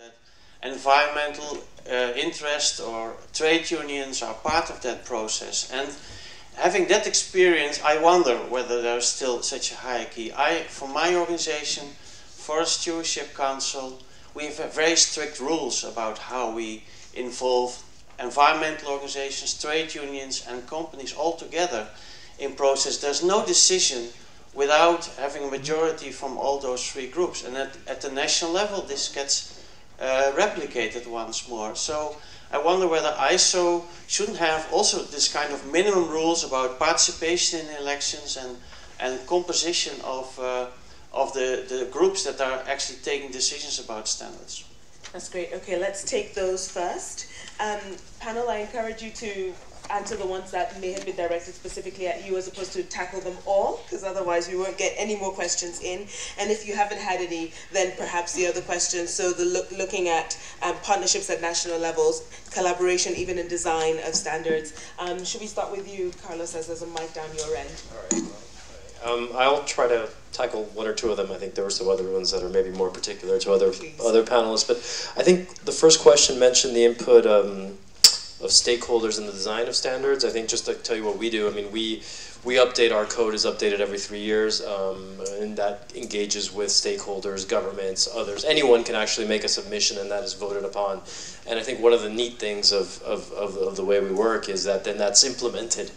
that environmental interest or trade unions are part of that process. And having that experience, I wonder whether there's still such a hierarchy. For my organization, Forest Stewardship Council, we have very strict rules about how we involve environmental organizations, trade unions and companies all together in process. There's no decision without having a majority from all those three groups. And at the national level, this gets replicated once more. So I wonder whether ISO shouldn't have also this kind of minimum rules about participation in elections and composition of the groups that are actually taking decisions about standards. That's great. Okay, let's take those first. Panel, I encourage you to answer the ones that may have been directed specifically at you as opposed to tackle them all, because otherwise we won't get any more questions in. And if you haven't had any, then perhaps the other questions, so looking at partnerships at national levels, collaboration even in design of standards. Should we start with you, Carlos, as there's a mic down your end? All right. I'll try to tackle one or two of them. I think there were some other ones that are maybe more particular to other panelists. But I think the first question mentioned the input of stakeholders in the design of standards. I think just to tell you what we do, I mean, we update, our code is updated every 3 years, and that engages with stakeholders, governments, others. Anyone can actually make a submission and that is voted upon. And I think one of the neat things of the way we work is that then that's implemented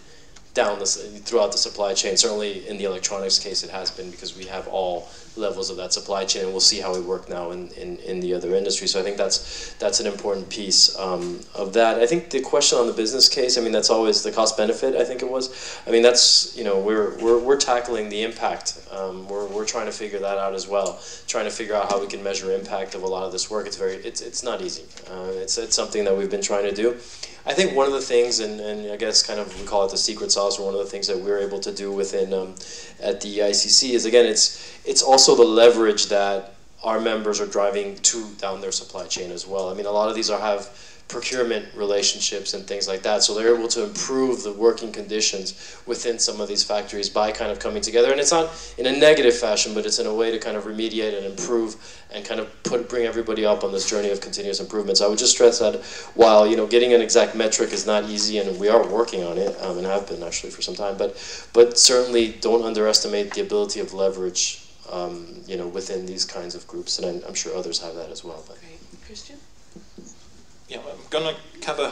throughout the supply chain. Certainly in the electronics case it has been, because we have all levels of that supply chain, and we'll see how we work now in the other industries. So I think that's an important piece of that. I think the question on the business case, I mean, that's always the cost benefit, I think it was. I mean, that's, you know, we're tackling the impact. We're trying to figure that out as well, trying to figure out how we can measure impact of a lot of this work. It's not easy. It's something that we've been trying to do. I think one of the things, and I guess kind of we call it the secret sauce, or one of the things that we're able to do within at the ICC is, again, it's also the leverage that our members are driving down their supply chain as well. I mean, a lot of these have procurement relationships and things like that, so they're able to improve the working conditions within some of these factories by kind of coming together. And it's not in a negative fashion, but it's in a way to kind of remediate and improve and kind of bring everybody up on this journey of continuous improvement. So I would just stress that while, you know, getting an exact metric is not easy, and we are working on it, and have been actually for some time, but certainly don't underestimate the ability of leverage, you know, within these kinds of groups, and I'm sure others have that as well. But. Great. Christian? Yeah, I'm going to cover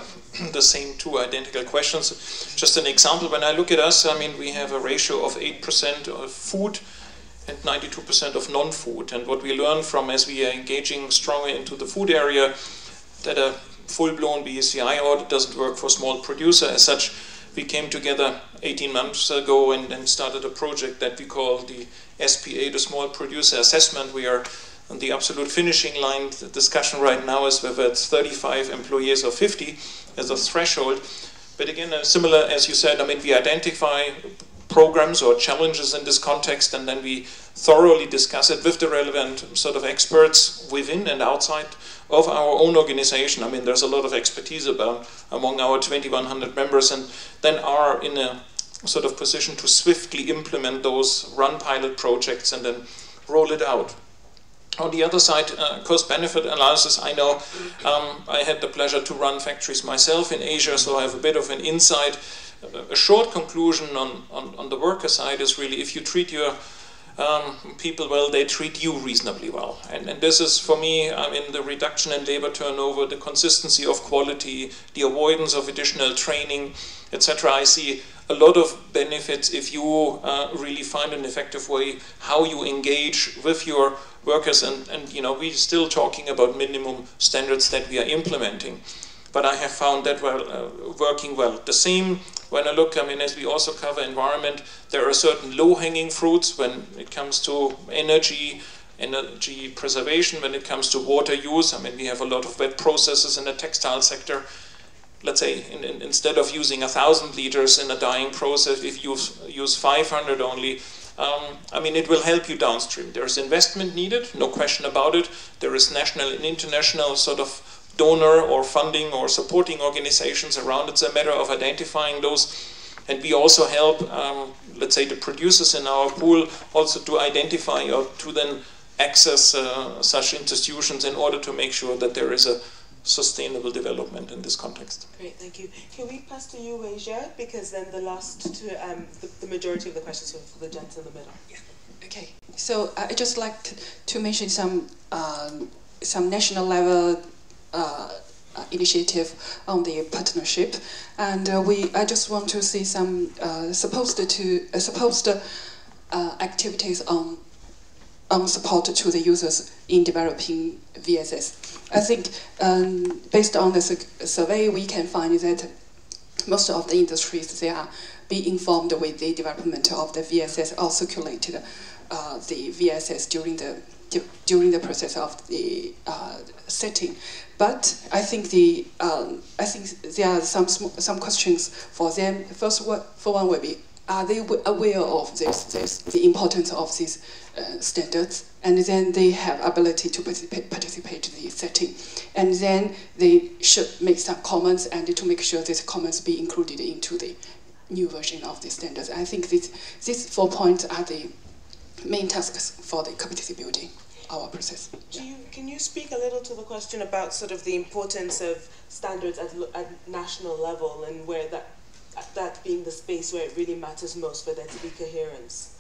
the same two identical questions. Just an example, when I look at us, I mean, we have a ratio of 8% of food and 92% of non-food. And what we learn from, as we are engaging stronger into the food area, that a full-blown BSCI audit doesn't work for small producer. As such, we came together 18 months ago and started a project that we call the SPA, the Small Producer Assessment. We are on the absolute finishing line. The discussion right now is whether it's 35 employees or 50 as a threshold. But again, similar as you said, I mean, we identify programs or challenges in this context, and then we thoroughly discuss it with the relevant sort of experts within and outside of our own organization. I mean, there's a lot of expertise among our 2,100 members, and then are in a sort of position to swiftly implement those, run pilot projects, and then roll it out. On the other side, cost-benefit analysis, I know I had the pleasure to run factories myself in Asia, so I have a bit of an insight. A short conclusion on the worker side is really, if you treat your people well, they treat you reasonably well. And this is, for me, I mean, the reduction in labor turnover, the consistency of quality, the avoidance of additional training, etc. I see a lot of benefits if you really find an effective way how you engage with your workers, and you know, we're still talking about minimum standards that we are implementing, but I have found that working well. The same when I look, I mean, as we also cover environment, there are certain low-hanging fruits when it comes to energy preservation, when it comes to water use. I mean, we have a lot of wet processes in the textile sector. Let's say instead of using 1,000 liters in a dyeing process, if you use 500 only, I mean, it will help you downstream. There's investment needed, no question about it. There is national and international sort of donor or funding or supporting organizations around. It's a matter of identifying those. And we also help, let's say, the producers in our pool also to identify or to then access such institutions in order to make sure that there is a sustainable development in this context. Great, thank you. Can we pass to you, Asia? Because then the last two, the majority of the questions are for the gents in the middle. Yeah. Okay. So I just like to mention some national level initiative on the partnership, and I just want to see some supposed activities on support to the users in developing VSS. I think based on the survey, we can find that most of the industries, they are being informed with the development of the VSS or circulated the VSS during the process of the setting. But I think there are some questions for them. First one will be, are they aware of the importance of these standards, and then they have ability to participate in the setting, and then they should make some comments and to make sure these comments be included into the new version of the standards. I think these 4 points are the main tasks for the capacity building, our process. Can you speak a little to the question about sort of the importance of standards at national level, and where that being the space where it really matters most for there to be coherence?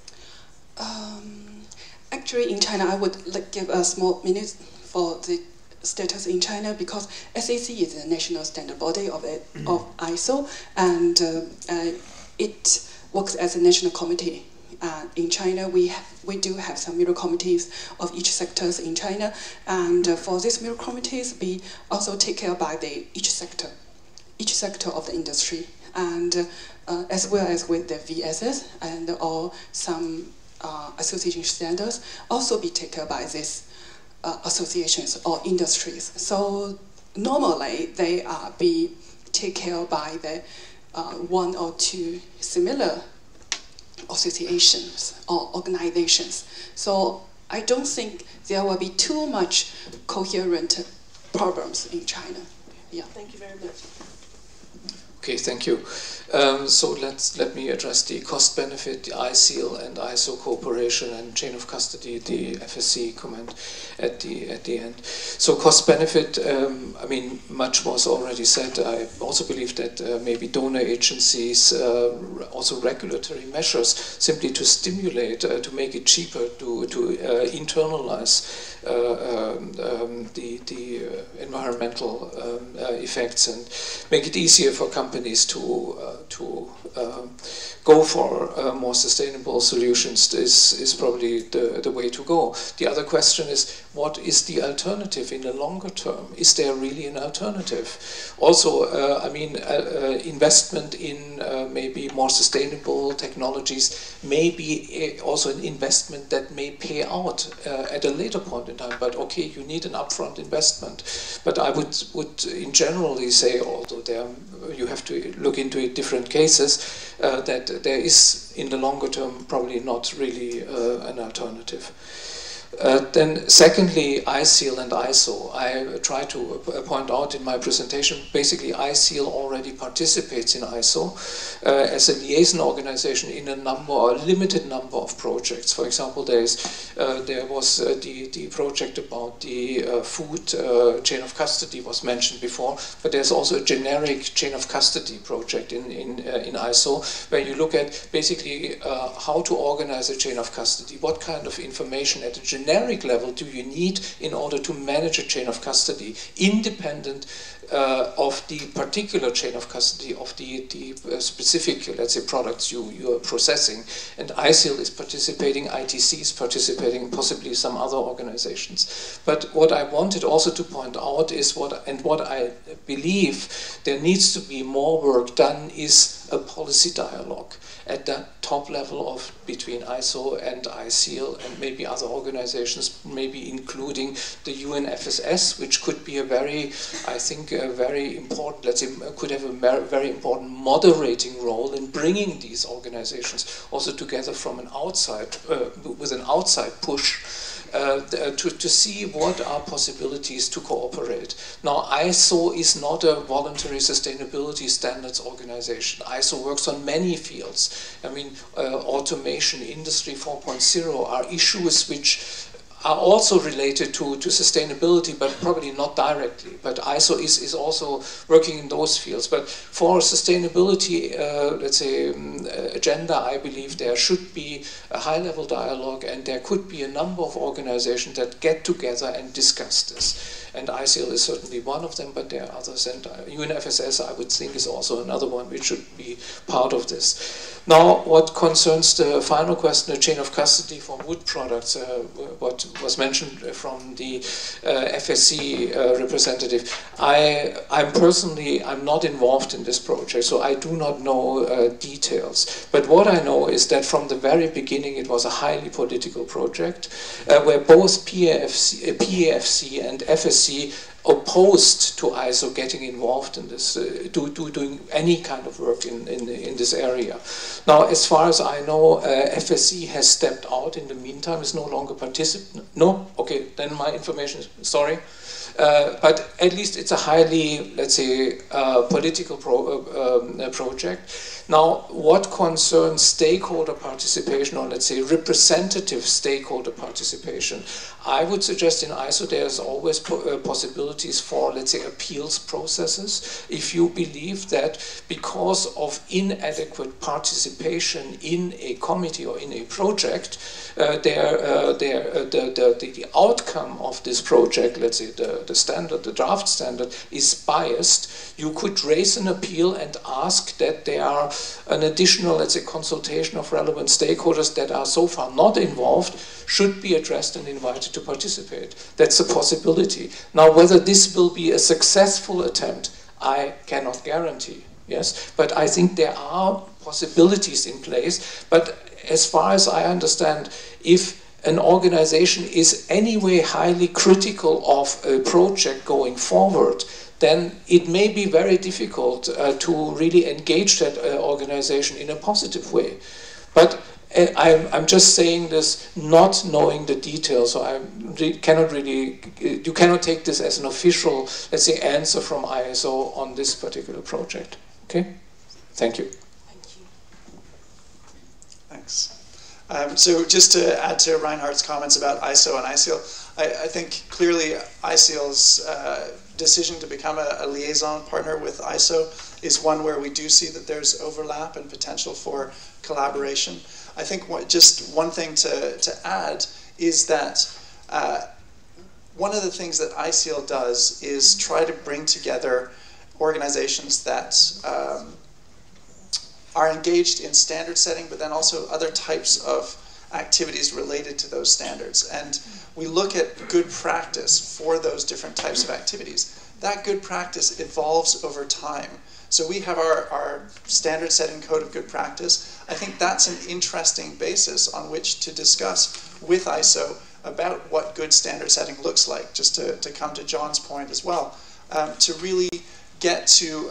Actually, in China, I would give a small minute for the status in China, because SAC is the national standard body of ISO, and it works as a national committee. In China, we do have some mirror committees of each sectors in China, and for these mirror committees, we also take care by each sector of the industry, and as well as with the VSS and or some association standards also be taken by these associations or industries. So normally they are be taken care by the one or two similar associations or organizations. So I don't think there will be too much coherent problems in China. Yeah. Thank you very much. Okay, thank you. So let me address the cost benefit, the ISEAL and ISO cooperation and chain of custody, the FSC comment at the end. So cost benefit, I mean, much was already said. I also believe that maybe donor agencies, also regulatory measures, simply to stimulate, to make it cheaper to internalize the environmental effects and make it easier for companies to go for more sustainable solutions is probably the way to go. The other question is, what is the alternative in the longer term? Is there really an alternative? Also, I mean, investment in maybe more sustainable technologies may be also an investment that may pay out at a later point in time. But okay, you need an upfront investment. But I would in generally say, although you have to look into it different cases, that there is in the longer term probably not really an alternative. Then secondly, ISEAL and ISO. I try to point out in my presentation, basically ISEAL already participates in ISO as a liaison organization in a limited number of projects. For example, there was the project about the food chain of custody was mentioned before, but there's also a generic chain of custody project in ISO, where you look at basically how to organize a chain of custody, what kind of information at a generic level do you need in order to manage a chain of custody, independent of the particular chain of custody of the specific, let's say, products you are processing. And ISEAL is participating, ITC is participating, possibly some other organizations. But what I wanted also to point out is what I believe there needs to be more work done is a policy dialogue at that top level of between ISO and ISEAL and maybe other organizations, maybe including the UNFSS, which could be a very, I think, a very important, let's say, could have a very important moderating role in bringing these organizations also together from an outside, with an outside push. To see what are possibilities to cooperate. Now, ISO is not a voluntary sustainability standards organization. ISO works on many fields. I mean, automation, Industry 4.0 are issues which are also related to sustainability, but probably not directly. But ISO is also working in those fields. But for sustainability, let's say, agenda, I believe there should be a high-level dialogue, and there could be a number of organizations that get together and discuss this. And ICL is certainly one of them, but there are others. And UNFSS, I would think, is also another one which should be part of this. Now, what concerns the final question, the chain of custody for wood products, what was mentioned from the FSC representative, I'm personally not involved in this project, so I do not know details. But what I know is that from the very beginning it was a highly political project, where both PAFC and FSC opposed to ISO getting involved in this, doing any kind of work in this area. Now, as far as I know, FSC has stepped out in the meantime, is no longer participant. No? Okay, then my information is, sorry. But at least it's a highly, let's say, political project. Now, what concerns stakeholder participation, or let's say representative stakeholder participation, I would suggest in ISO there's always possibilities for, let's say, appeals processes. If you believe that because of inadequate participation in a committee or in a project, the outcome of this project, let's say the standard, the draft standard, is biased, you could raise an appeal and ask that there are an additional, let's say, consultation of relevant stakeholders that are so far not involved should be addressed and invited to participate. That's a possibility. Now, whether this will be a successful attempt, I cannot guarantee. Yes, but I think there are possibilities in place. But as far as I understand, if an organization is anyway highly critical of a project going forward, then it may be very difficult to really engage that organization in a positive way. But I'm just saying this not knowing the details, so I cannot really, you cannot take this as an official, let's say, answer from ISO on this particular project. Okay? Thank you. Thank you. Thanks. So just to add to Reinhardt's comments about ISO and ICL, I think clearly ICL's decision to become a liaison partner with ISO is one where we do see that there's overlap and potential for collaboration. I think just one thing to add is that one of the things that ICL does is try to bring together organizations that are engaged in standard setting, but then also other types of activities related to those standards. And we look at good practice for those different types of activities. That good practice evolves over time. So we have our standard setting code of good practice. I think that's an interesting basis on which to discuss with ISO about what good standard setting looks like, just to come to John's point as well, to really get to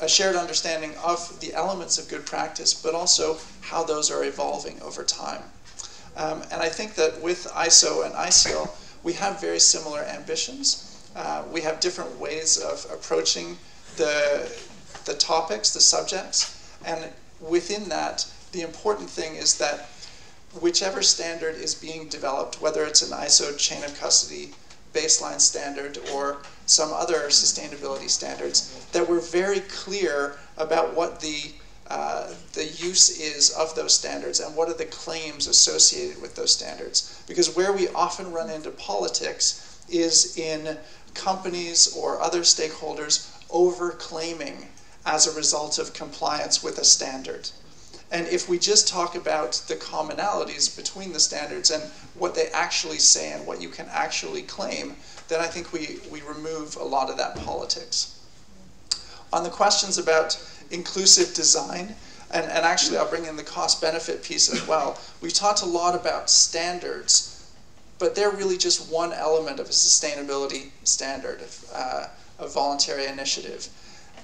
a shared understanding of the elements of good practice, but also how those are evolving over time. And I think that with ISO and ICL, we have very similar ambitions. We have different ways of approaching the topics, the subjects, and within that, the important thing is that whichever standard is being developed, whether it's an ISO chain of custody baseline standard or some other sustainability standards, that we're very clear about what the use is of those standards and what are the claims associated with those standards. Because where we often run into politics is in companies or other stakeholders over-claiming as a result of compliance with a standard. And if we just talk about the commonalities between the standards and what they actually say and what you can actually claim, then I think we remove a lot of that politics. On the questions about inclusive design, and actually I'll bring in the cost-benefit piece as well, we've talked a lot about standards, but they're really just one element of a sustainability standard, a voluntary initiative.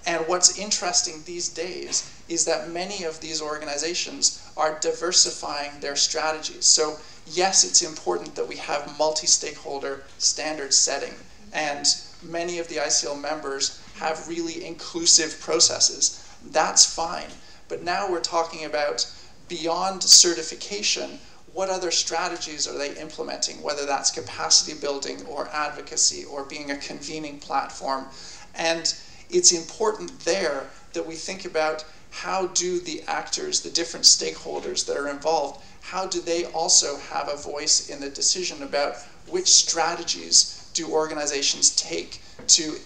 And what's interesting these days is that many of these organizations are diversifying their strategies. So yes, it's important that we have multi-stakeholder standard setting, and many of the ICL members have really inclusive processes. That's fine. But now we're talking about beyond certification, what other strategies are they implementing, whether that's capacity building or advocacy or being a convening platform. And it's important there that we think about how do the actors, the different stakeholders that are involved, how do they also have a voice in the decision about which strategies do organizations take to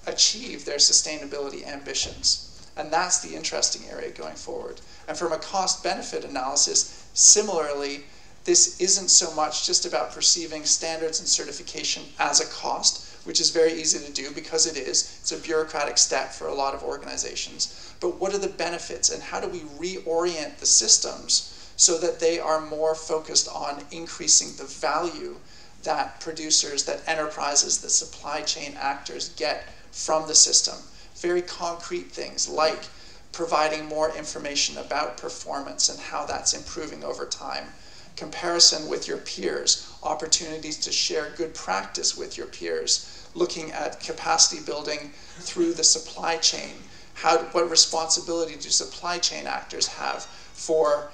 achieve their sustainability ambitions. And that's the interesting area going forward. And from a cost-benefit analysis, similarly, this isn't so much just about perceiving standards and certification as a cost, which is very easy to do because it is. It's a bureaucratic step for a lot of organizations. But what are the benefits and how do we reorient the systems so that they are more focused on increasing the value that producers, that enterprises, that supply chain actors get from the system? Very concrete things like providing more information about performance and how that's improving over time. Comparison with your peers, opportunities to share good practice with your peers, looking at capacity building through the supply chain. What responsibility do supply chain actors have for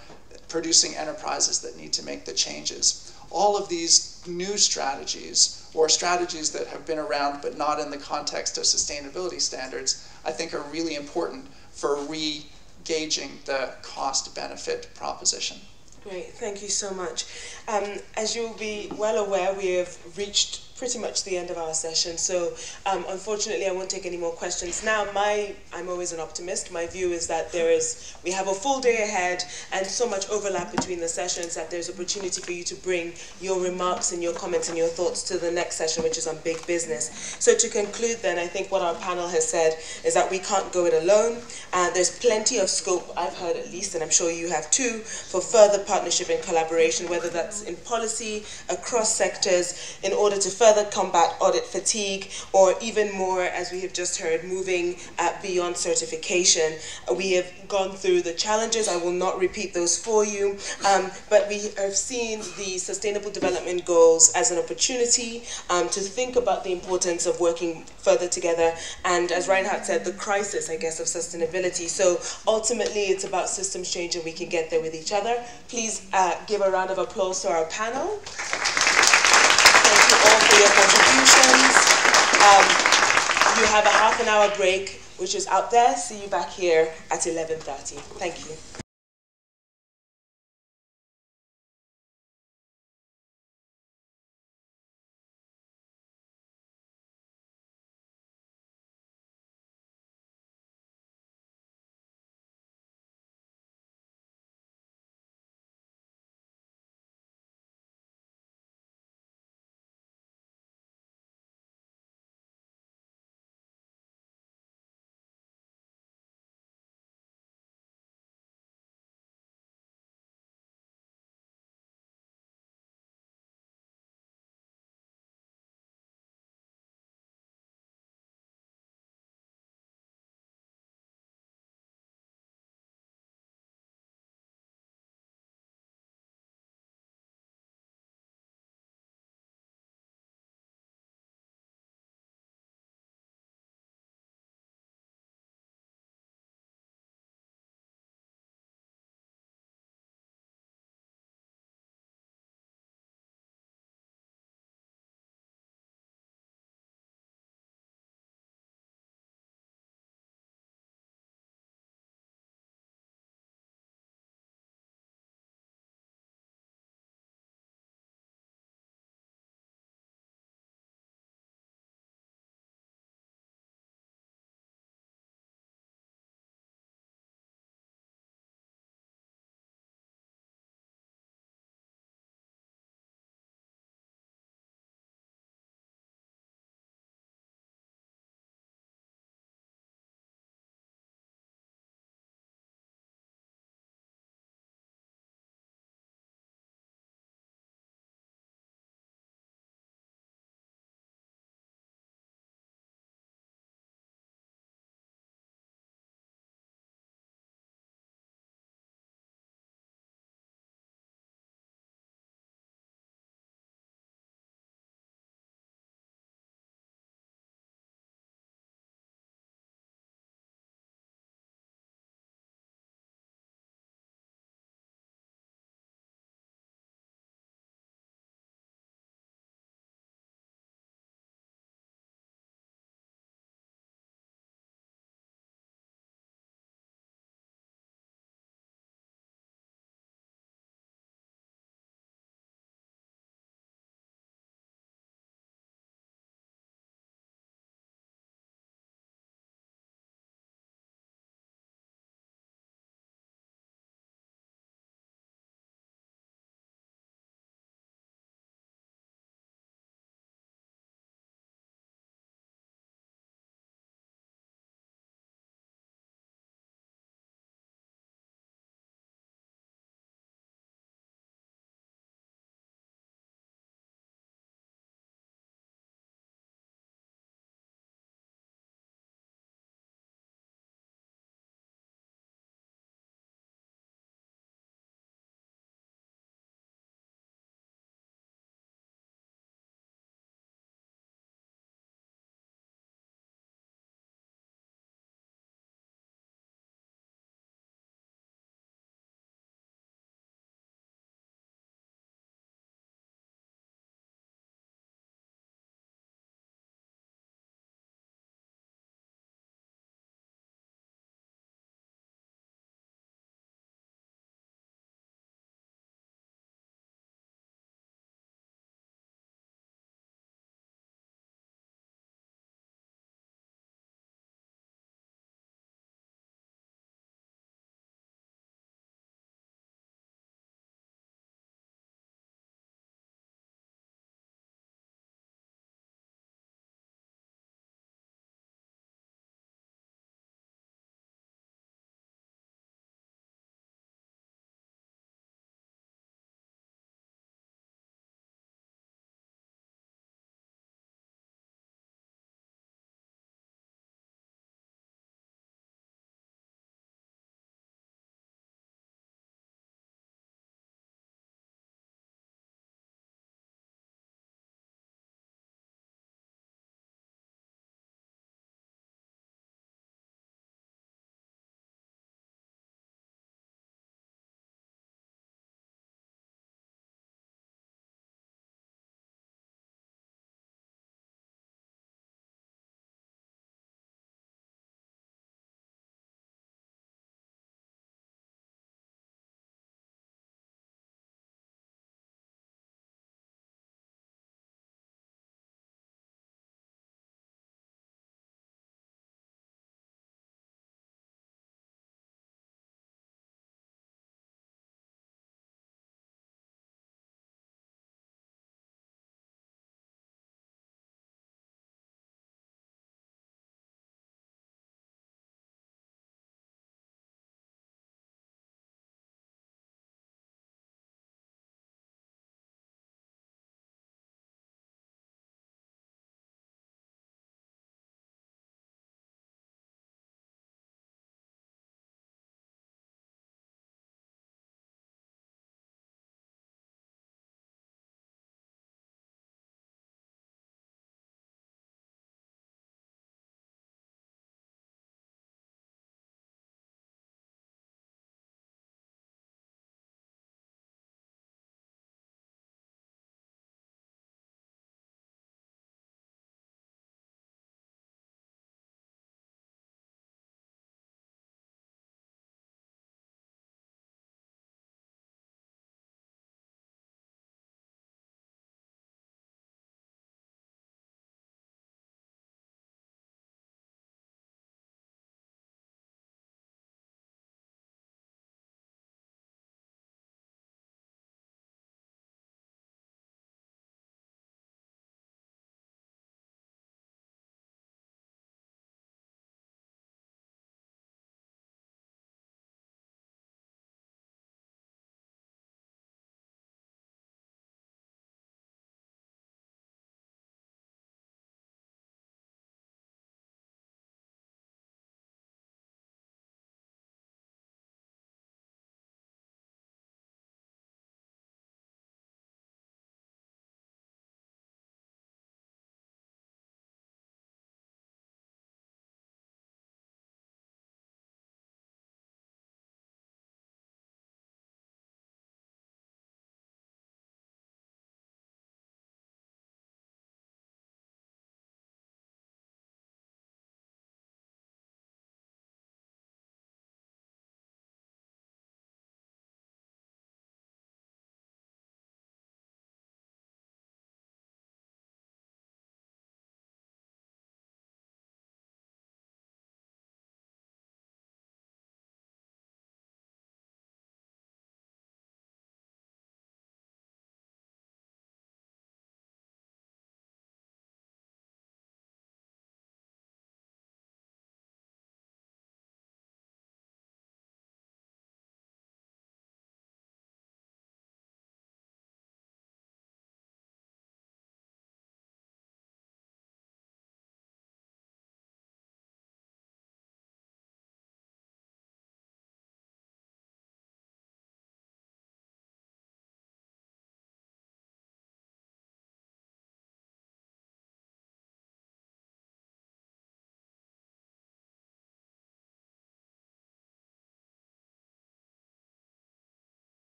producing enterprises that need to make the changes? All of these new strategies, or strategies that have been around but not in the context of sustainability standards, I think are really important for re-gauging the cost-benefit proposition. Great, thank you so much. As you'll be well aware, we have reached pretty much the end of our session, so unfortunately I won't take any more questions now. I'm always an optimist. My view is that we have a full day ahead and so much overlap between the sessions that there's opportunity for you to bring your remarks and your comments and your thoughts to the next session, which is on big business. So to conclude then, I think what our panel has said is that we can't go it alone. There's plenty of scope, I've heard at least, and I'm sure you have too, for further partnership and collaboration, whether that's in policy, across sectors, in order to further combat audit fatigue, or even more, as we have just heard, moving beyond certification. We have gone through the challenges. I will not repeat those for you, but we have seen the Sustainable Development Goals as an opportunity to think about the importance of working further together, and as Reinhard said, the crisis, I guess, of sustainability. So ultimately, it's about systems change, and we can get there with each other. Please give a round of applause to our panel. Thank you all for your contributions. You have a half an hour break, which is out there. See you back here at 11:30. Thank you.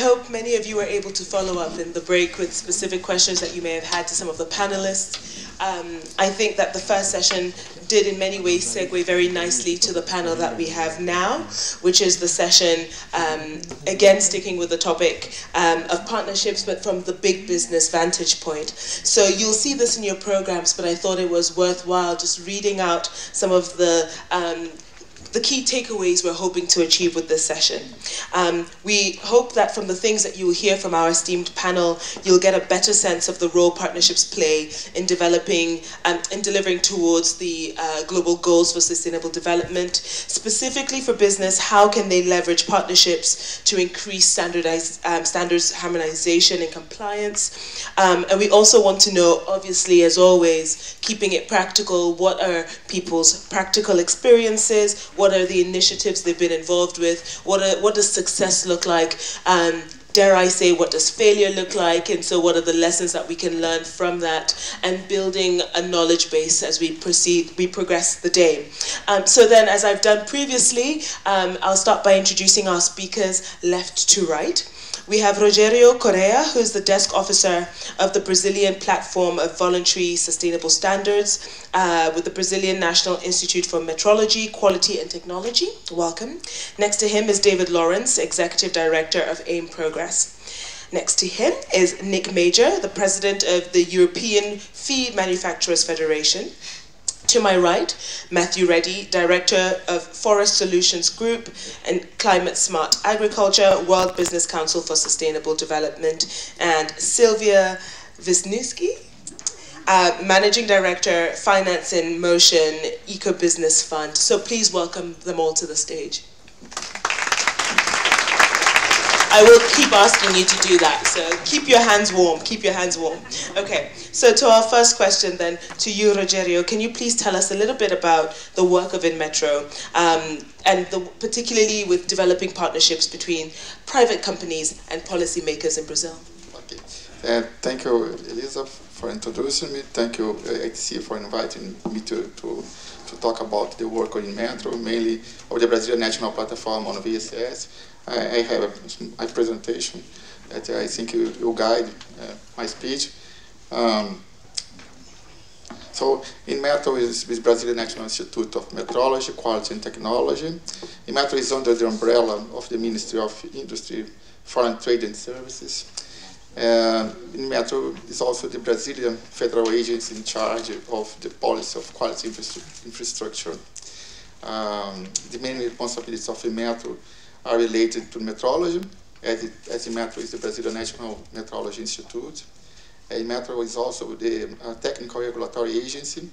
hope many of you were able to follow up in the break with specific questions that you may have had to some of the panelists. I think that the first session did in many ways segue very nicely to the panel that we have now, which is the session, again sticking with the topic of partnerships, but from the big business vantage point. So you'll see this in your programs, but I thought it was worthwhile just reading out some of the key takeaways we're hoping to achieve with this session. We hope that from the things that you will hear from our esteemed panel, you'll get a better sense of the role partnerships play in developing and in delivering towards the global goals for sustainable development. Specifically for business, how can they leverage partnerships to increase standards harmonization and compliance? And we also want to know, obviously, as always, keeping it practical, what are people's practical experiences? What are the initiatives they've been involved with? What does success look like? Dare I say, what does failure look like? And so what are the lessons that we can learn from that? And building a knowledge base as we progress the day. So then, as I've done previously, I'll start by introducing our speakers left to right. We have Rogério Correa, who's the desk officer of the Brazilian Platform of Voluntary Sustainable Standards with the Brazilian National Institute for Metrology, Quality and Technology. Welcome. Next to him is David Lawrence, Executive Director of AIM Progress. Next to him is Nick Major, the President of the European Feed Manufacturers Federation. To my right, Matthew Reddy, Director of Forest Solutions Group and Climate Smart Agriculture, World Business Council for Sustainable Development, and Sylvia Wisniewski, Managing Director, Finance in Motion, Eco Business Fund. So please welcome them all to the stage. I will keep asking you to do that, so keep your hands warm, keep your hands warm. Okay, so to our first question then, to you, Rogério, can you please tell us a little bit about the work of InMetro, and particularly with developing partnerships between private companies and policymakers in Brazil? Okay, thank you, Elisa, for introducing me. Thank you, HC, for inviting me to talk about the work of InMetro, mainly of the Brazilian National Platform on VSS. I have a presentation that I think will guide my speech. So InMetro is Brazilian National Institute of Metrology, Quality and Technology. InMetro is under the umbrella of the Ministry of Industry, Foreign Trade and Services. InMetro is also the Brazilian federal agency in charge of the policy of quality infrastructure. The main responsibilities of InMetro are related to metrology, as InMetro is the Brazilian National Metrology Institute. InMetro is also the technical regulatory agency.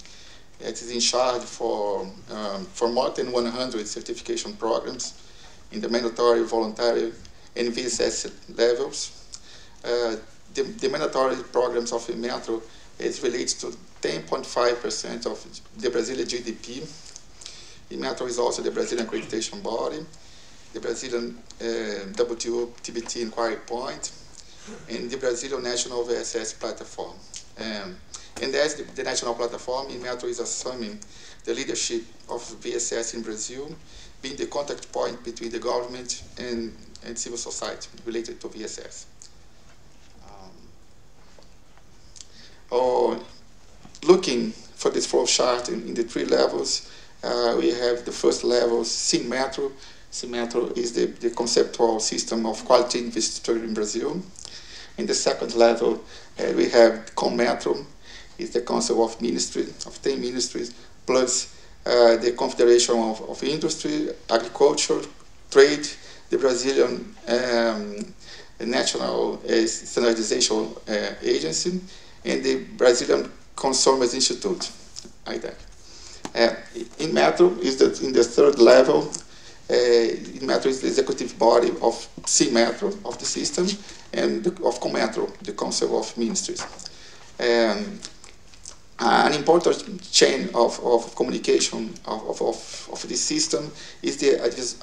It is in charge for more than 100 certification programs in the mandatory, voluntary, and VSS levels. The mandatory programs of InMetro is related to 10.5% of the Brazilian GDP. InMetro is also the Brazilian accreditation body, the Brazilian WTO TBT inquiry point, and the Brazilian National VSS platform. And as the national platform, InMetro is assuming the leadership of VSS in Brazil, being the contact point between the government and civil society related to VSS. Looking for this flow chart in the three levels, we have the first level, InMetro. InMetro is the conceptual system of quality infrastructure in Brazil. In the second level, we have CONMetro, is the Council of Ministry, of 10 ministries, plus the Confederation of Industry, Agriculture, Trade, the Brazilian National Standardization Agency, and the Brazilian Consumers Institute. InMetro is in the third level. InMetro is the executive body of CMetro, of the system, and of CONMetro, the Council of Ministries. An important chain of communication of this system is the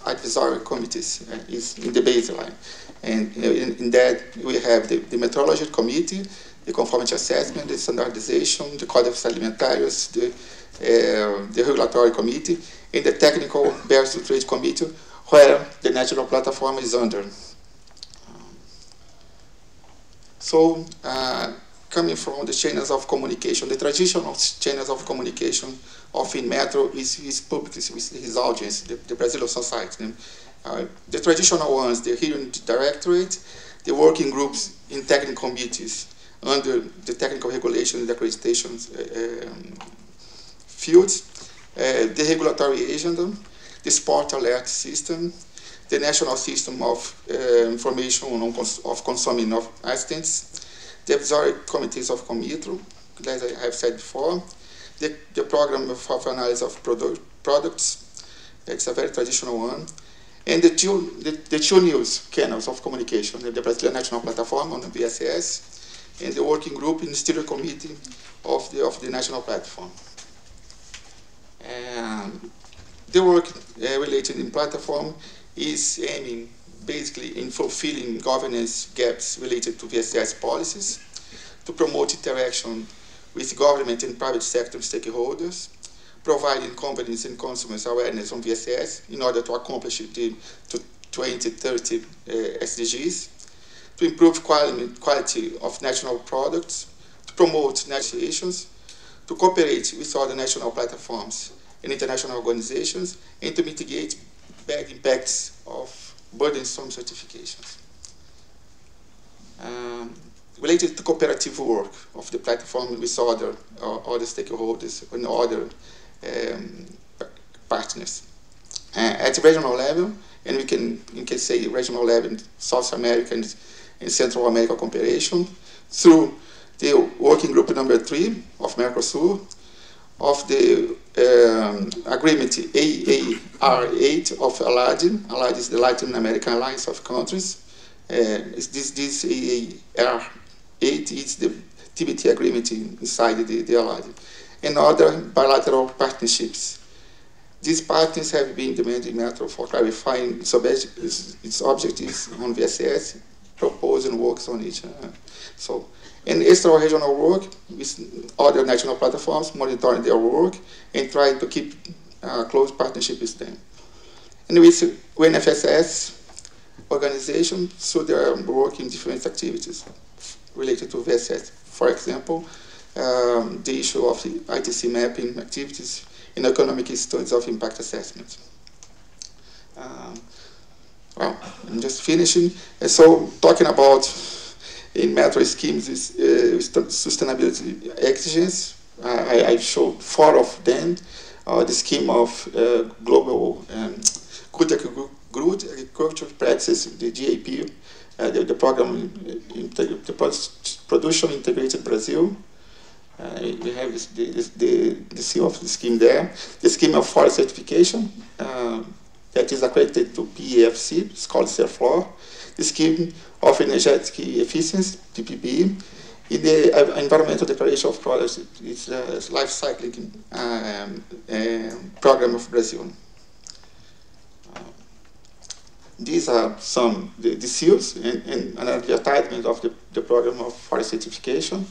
advisory committees, is in the baseline. And in that we have the Metrology Committee, the Conformity Assessment, the Standardization, the Código Alimentários, the Regulatory Committee, and the Technical Barriers to Trade Committee, where the National Platform is under. So, coming from the channels of communication, the traditional channels of communication of Inmetro is publicly with his audience, the Brazilian society. The traditional ones, the hearing directorate, the working groups in technical committees under the technical regulation and accreditation fields, the regulatory agenda, the sport alert system, the national system of information of consuming of assistance, the advisory committees of Comitro, as I have said before, the program of analysis of products, it's a very traditional one, and the two news channels of communication, the Brazilian National Platform on the BSS, and the working group in the steering committee of the national platform. The work related in platform is aiming basically in fulfilling governance gaps related to VSS policies, to promote interaction with government and private sector stakeholders, providing companies and consumers awareness on VSS in order to accomplish the 2030 SDGs, to improve quality of national products, to promote negotiations, to cooperate with other national platforms and international organizations, and to mitigate bad impacts of burdensome certifications. Related to cooperative work of the platform with other stakeholders and other partners. At regional level, and we can say regional level in South America and Central America cooperation, through the working group number 3 of Mercosur, of the agreement AAR8 of ALAD. ALAD is the Latin American Alliance of Countries. This AAR8 is the TBT agreement inside the ALAD. And other bilateral partnerships. These partners have been demanding Metro for clarifying its objectives on VSS, proposing works on it. And extra-regional work with other national platforms, monitoring their work, and trying to keep close partnership with them. And with UNFSS organization, so they are working different activities related to VSS. For example, the issue of the ITC mapping activities in economic studies of impact assessment. Well, I'm just finishing. So talking about in Metro schemes is sustainability exigencies. I showed 4 of them. The scheme of global good agriculture practices, the GAP, the program, the production integrated Brazil. We have the seal of the scheme there. The scheme of forest certification that is accredited to PEFC, it's called CERFLOR. The scheme of energetic efficiency, PPP. In the environmental declaration of products, it's a life cycling program of Brazil. These are some the seals and an advertisement of the program of forest certification.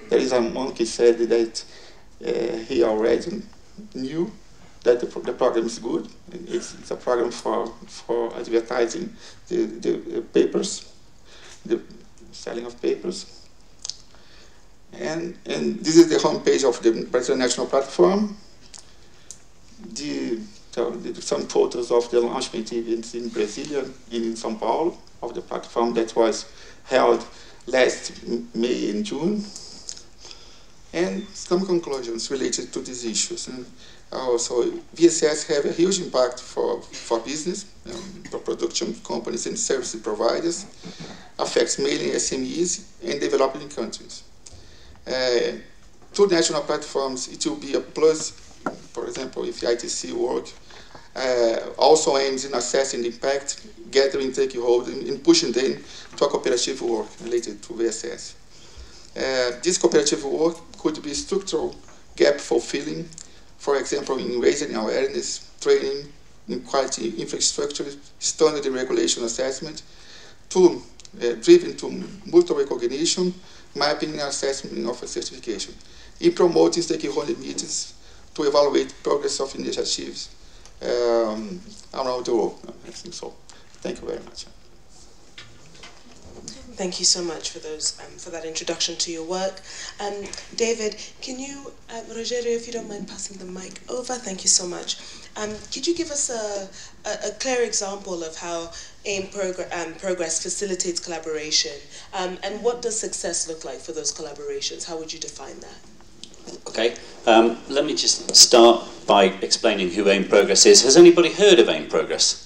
There is a monk who said that he already knew that the program is good. It's a program for advertising the papers, the selling of papers. And this is the homepage of the Brazilian National Platform. Some photos of the launchment events in Brasilia and in São Paulo of the platform that was held last May and June. And some conclusions related to these issues. And also, VSS have a huge impact for business, for production companies and service providers, affects mainly SMEs and developing countries. To national platforms, it will be a plus. For example, if ITC work also aims in assessing the impact, gathering stakeholders, and pushing them to a cooperative work related to VSS. This cooperative work could be structural gap fulfilling, for example, in raising awareness, training, in quality infrastructure, standard regulation assessment, driven to mutual recognition, mapping and assessment of a certification, in promoting stakeholder meetings to evaluate progress of initiatives around the world. I think so. Thank you very much. Thank you so much for those for that introduction to your work. David, can you, Rogerio, if you don't mind passing the mic over, thank you so much. Could you give us a clear example of how AIM Progress facilitates collaboration, and what does success look like for those collaborations? How would you define that? Okay, let me just start by explaining who AIM Progress is. Has anybody heard of AIM Progress?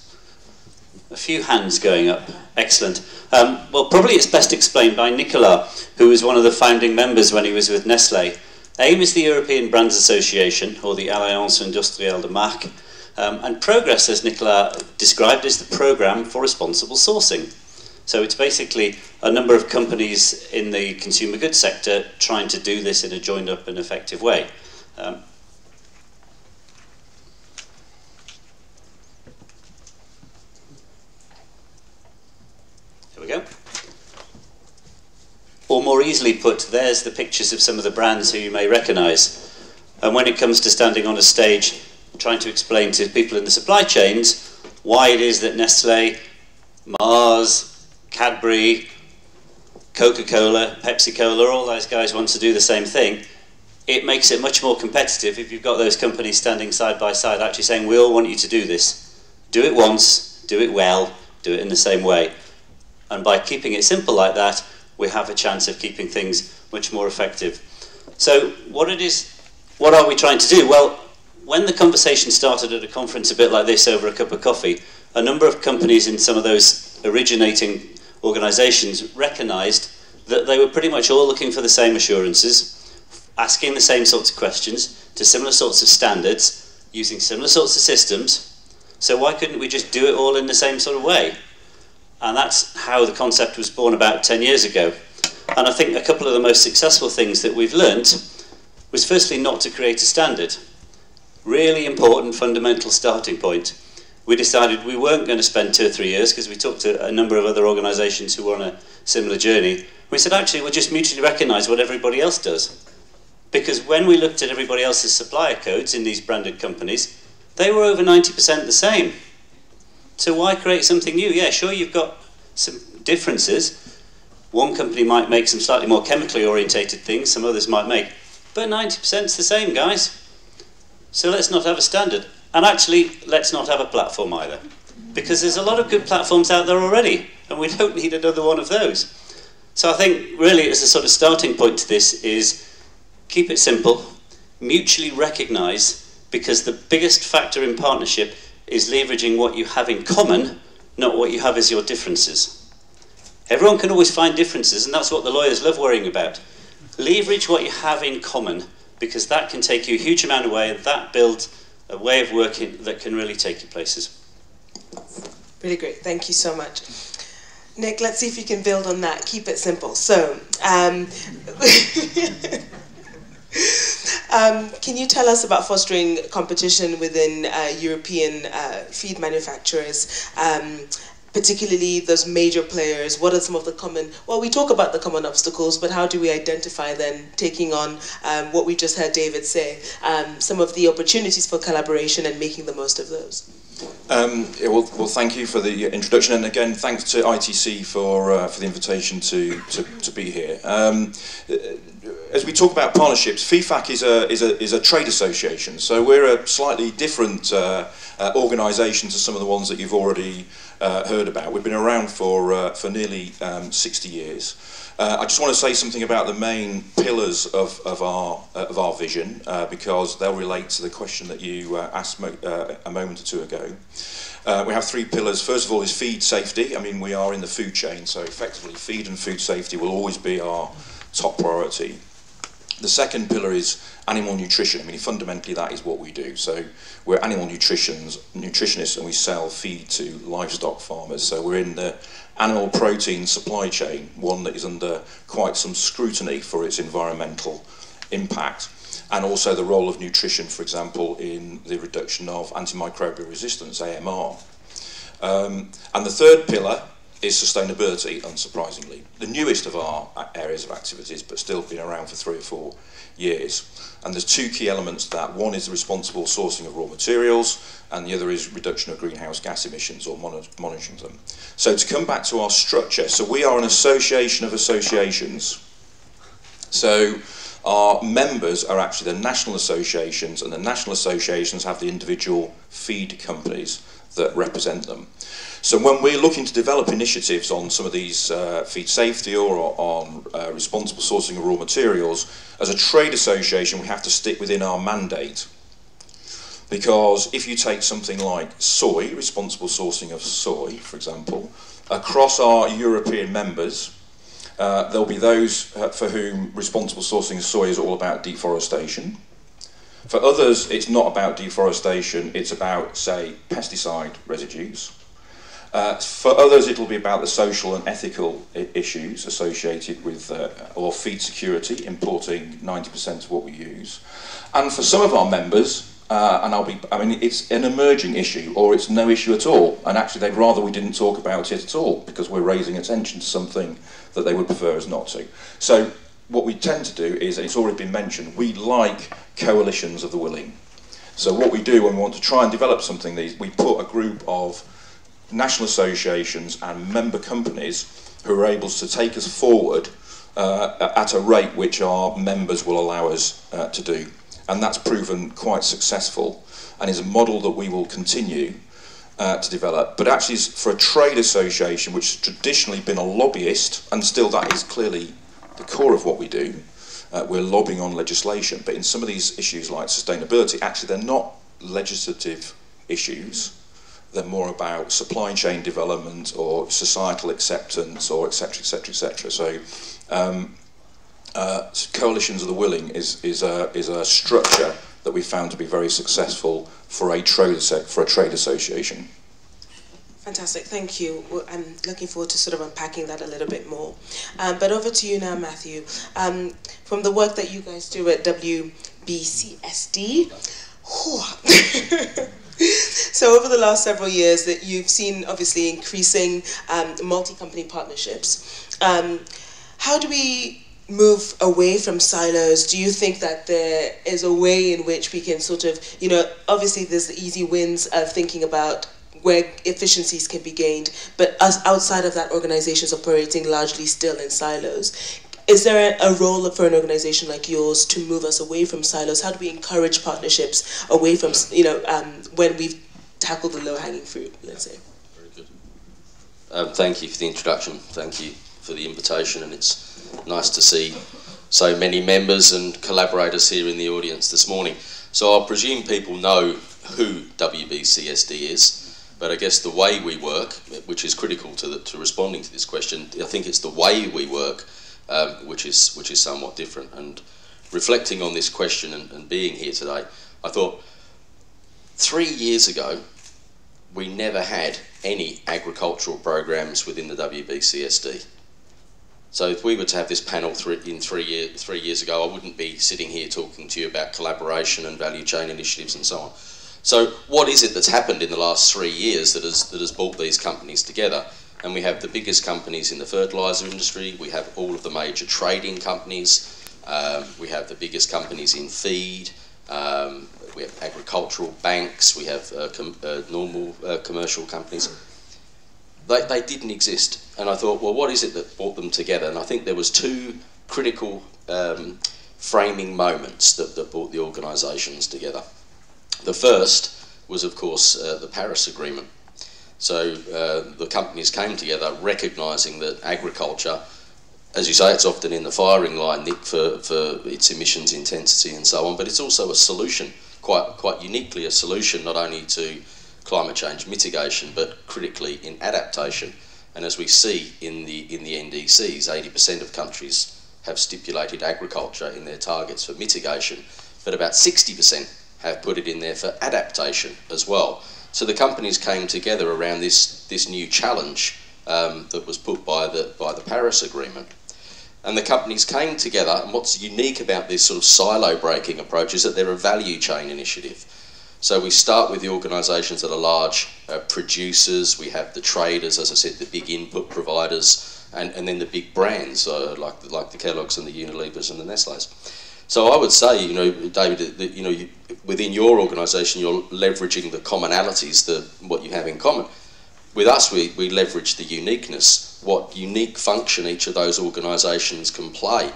A few hands going up. Excellent. Well, probably it's best explained by Nicolas, who was one of the founding members when he was with Nestlé. AIM is the European Brands Association, or the Alliance Industrielle de Marque, and Progress, as Nicolas described, is the programme for responsible sourcing. So it's basically a number of companies in the consumer goods sector trying to do this in a joined up and effective way. Here we go. Or more easily put, there's the pictures of some of the brands who you may recognise. And when it comes to standing on a stage trying to explain to people in the supply chains why it is that Nestlé, Mars, Cadbury, Coca-Cola, Pepsi-Cola, all those guys want to do the same thing, it makes it much more competitive if you've got those companies standing side by side actually saying, we all want you to do this. Do it once, do it well, do it in the same way. And by keeping it simple like that, we have a chance of keeping things much more effective. So what are we trying to do? Well, when the conversation started at a conference a bit like this over a cup of coffee, a number of companies in some of those originating organisations recognised that they were pretty much all looking for the same assurances, asking the same sorts of questions, to similar sorts of standards, using similar sorts of systems. So why couldn't we just do it all in the same sort of way? And that's how the concept was born about 10 years ago. And I think a couple of the most successful things that we've learnt was firstly not to create a standard. Really important fundamental starting point. We decided we weren't going to spend 2 or 3 years because we talked to a number of other organisations who were on a similar journey. We said actually we'll just mutually recognise what everybody else does. Because when we looked at everybody else's supplier codes in these branded companies, they were over 90% the same. So why create something new? Yeah, sure, you've got some differences. One company might make some slightly more chemically orientated things, some others might make, but 90%'s the same, guys. So let's not have a standard. And actually, let's not have a platform either. Because there's a lot of good platforms out there already, and we don't need another one of those. So I think really as a sort of starting point to this is keep it simple, mutually recognise, because the biggest factor in partnership is leveraging what you have in common, not what you have as your differences. Everyone can always find differences, and that's what the lawyers love worrying about. Leverage what you have in common, because that can take you a huge amount away, and that builds a way of working that can really take you places. Really great, thank you so much. Nick, let's see if you can build on that. Keep it simple. So, can you tell us about fostering competition within European feed manufacturers, particularly those major players? What are some of the common, well, we talk about the common obstacles, but how do we identify then, taking on what we just heard David say, some of the opportunities for collaboration and making the most of those? Yeah, well, thank you for the introduction, and again, thanks to ITC for the invitation to be here. As we talk about partnerships, FIFAC is a trade association, so we're a slightly different organisation to some of the ones that you've already heard about. We've been around for nearly 60 years. I just want to say something about the main pillars of our vision, because they'll relate to the question that you asked a moment or two ago. We have 3 pillars. First of all is feed safety. I mean, we are in the food chain, so effectively feed and food safety will always be our top priority. The second pillar is animal nutrition. I mean, fundamentally that is what we do. So we're animal nutritionists, and we sell feed to livestock farmers. So we're in the animal protein supply chain, one that is under quite some scrutiny for its environmental impact, and also the role of nutrition, for example, in the reduction of antimicrobial resistance, AMR. And the third pillar is sustainability, unsurprisingly. The newest of our areas of activities, but still been around for 3 or 4 years. And there's 2 key elements to that. One is the responsible sourcing of raw materials, and the other is reduction of greenhouse gas emissions, or monitoring them. So to come back to our structure, so we are an association of associations. So our members are actually the national associations, and the national associations have the individual feed companies that represent them. So when we're looking to develop initiatives on some of these feed safety or on responsible sourcing of raw materials, as a trade association we have to stick within our mandate. Because if you take something like soy, responsible sourcing of soy, for example, across our European members, there'll be those for whom responsible sourcing of soy is all about deforestation. For others, it's not about deforestation, it's about, say, pesticide residues. For others, it'll be about the social and ethical issues associated with or feed security, importing 90% of what we use. And for some of our members, it's an emerging issue, or it's no issue at all. And actually, they'd rather we didn't talk about it at all, because we're raising attention to something that they would prefer us not to. So what we tend to do is, and it's already been mentioned, we like coalitions of the willing. So what we do when we want to try and develop something, we put a group of national associations and member companies who are able to take us forward at a rate which our members will allow us to do. And that's proven quite successful and is a model that we will continue to develop. But actually, for a trade association which has traditionally been a lobbyist, and still that is clearly the core of what we do, we're lobbying on legislation. But in some of these issues like sustainability, actually they're not legislative issues. They're more about supply chain development or societal acceptance, or etc., etc., etc. So coalitions of the willing is a structure that we found to be very successful for a trade association. Fantastic, thank you. Well, I'm looking forward to sort of unpacking that a little bit more. But over to you now, Matthew. From the work that you guys do at WBCSD, so over the last several years that you've seen obviously increasing multi-company partnerships. How do we move away from silos? Do you think that there is a way in which we can sort of, obviously there's the easy wins of thinking about where efficiencies can be gained, but outside of that, organizations operating largely still in silos. Is there a role for an organization like yours to move us away from silos? How do we encourage partnerships away from, when we've tackled the low-hanging fruit, let's say? Very good. Thank you for the introduction. Thank you for the invitation, and it's nice to see so many members and collaborators here in the audience this morning. So I presume people know who WBCSD is, but I guess the way we work, which is critical to responding to this question, I think it's the way we work which is somewhat different. And reflecting on this question and being here today, I thought 3 years ago we never had any agricultural programs within the WBCSD. So if we were to have this panel 3 years ago, I wouldn't be sitting here talking to you about collaboration and value chain initiatives and so on. So what is it that's happened in the last 3 years that has brought these companies together? And we have the biggest companies in the fertiliser industry, we have all of the major trading companies, we have the biggest companies in feed, we have agricultural banks, we have normal commercial companies. They didn't exist. And I thought, well, what is it that brought them together? And I think there was 2 critical framing moments that brought the organisations together. The first was, of course, the Paris Agreement. So the companies came together recognising that agriculture, as you say, it's often in the firing line, Nick, for its emissions intensity and so on, but it's also a solution, quite uniquely a solution not only to climate change mitigation, but critically in adaptation. And as we see in the NDCs, 80% of countries have stipulated agriculture in their targets for mitigation, but about 60% have put it in there for adaptation as well. So the companies came together around this new challenge that was put by the Paris Agreement. And the companies came together, and what's unique about this sort of silo breaking approach is that they're a value chain initiative. So we start with the organisations that are large producers. We have the traders, as I said, the big input providers, and then the big brands like the Kellogg's and the Unilevers and the Nestle's. So I would say, you know, David, that you know, within your organisation, you're leveraging the commonalities, what you have in common. With us, we leverage the uniqueness, what unique function each of those organisations can play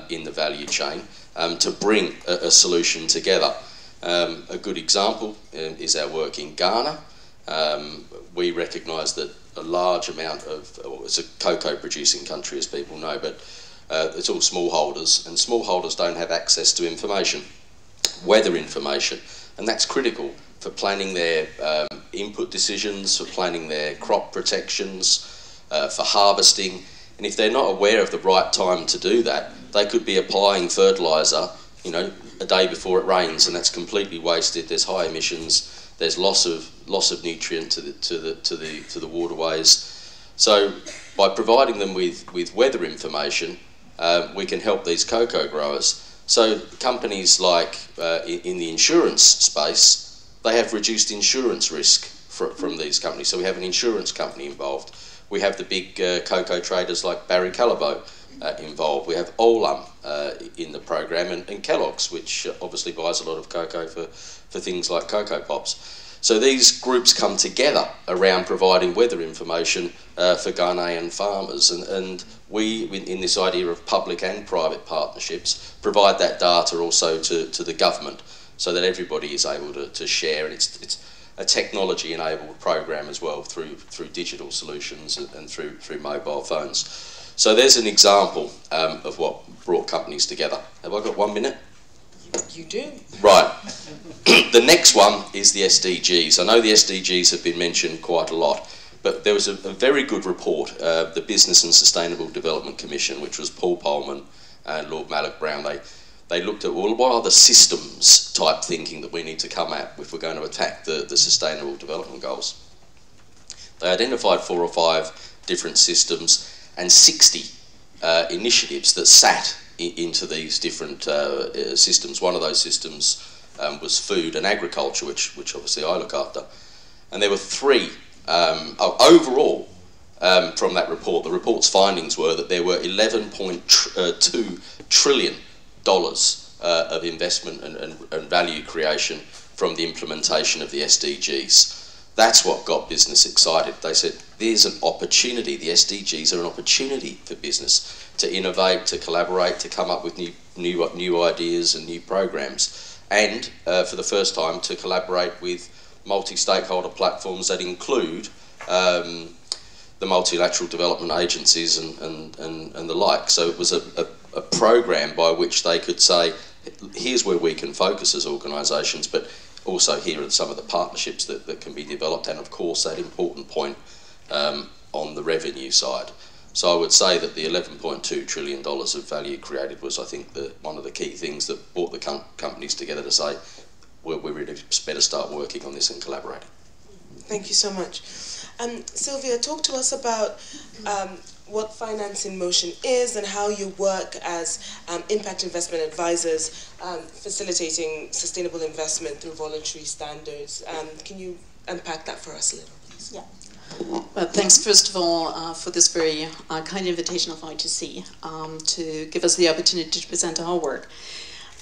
in the value chain to bring a solution together. A good example is our work in Ghana. We recognise that a large amount of, well, it's a cocoa producing country, as people know, but it's all smallholders, and smallholders don't have access to information, weather information, and that's critical for planning their input decisions, for planning their crop protections, for harvesting. And if they're not aware of the right time to do that, they could be applying fertiliser, you know, a day before it rains, and that's completely wasted. There's high emissions. There's loss of nutrient to the waterways. So by providing them with weather information, we can help these cocoa growers. So companies like in the insurance space, they have reduced insurance risk from these companies. So we have an insurance company involved. We have the big cocoa traders like Barry Callebaut involved. We have Olam in the program, and Kellogg's, which obviously buys a lot of cocoa for things like Cocoa Pops. So these groups come together around providing weather information for Ghanaian farmers, and we, in this idea of public and private partnerships, provide that data also to the government, so that everybody is able to share, and it's a technology-enabled program as well through digital solutions and through mobile phones. So there's an example of what brought companies together. Have I got 1 minute? You do. Right. The next one is the SDGs. I know the SDGs have been mentioned quite a lot, but there was a very good report, the Business and Sustainable Development Commission, which was Paul Polman and Lord Malloch Brown. They looked at, well, what are the systems type thinking that we need to come at if we're going to attack the Sustainable Development Goals. They identified 4 or 5 different systems and 60 initiatives that sat into these different systems. One of those systems was food and agriculture, which obviously I look after. And there were 3 overall from that report. The report's findings were that there were $11.2 trillion of investment and value creation from the implementation of the SDGs. That's what got business excited. They said, there's an opportunity. The SDGs are an opportunity for business to innovate, to collaborate, to come up with new ideas and new programs, and for the first time to collaborate with multi-stakeholder platforms that include the multilateral development agencies and the like. So it was a program by which they could say, here's where we can focus as organisations, but also here are some of the partnerships that can be developed, and of course that important point on the revenue side. So I would say that the $11.2 trillion of value created was, I think, one of the key things that brought the companies together to say, we really better start working on this and collaborating. Thank you so much. Sylvia, talk to us about what Finance in Motion is and how you work as impact investment advisors, facilitating sustainable investment through voluntary standards. Can you unpack that for us a little, please? Yeah. Well, thanks first of all for this very kind invitation of ITC to give us the opportunity to present our work.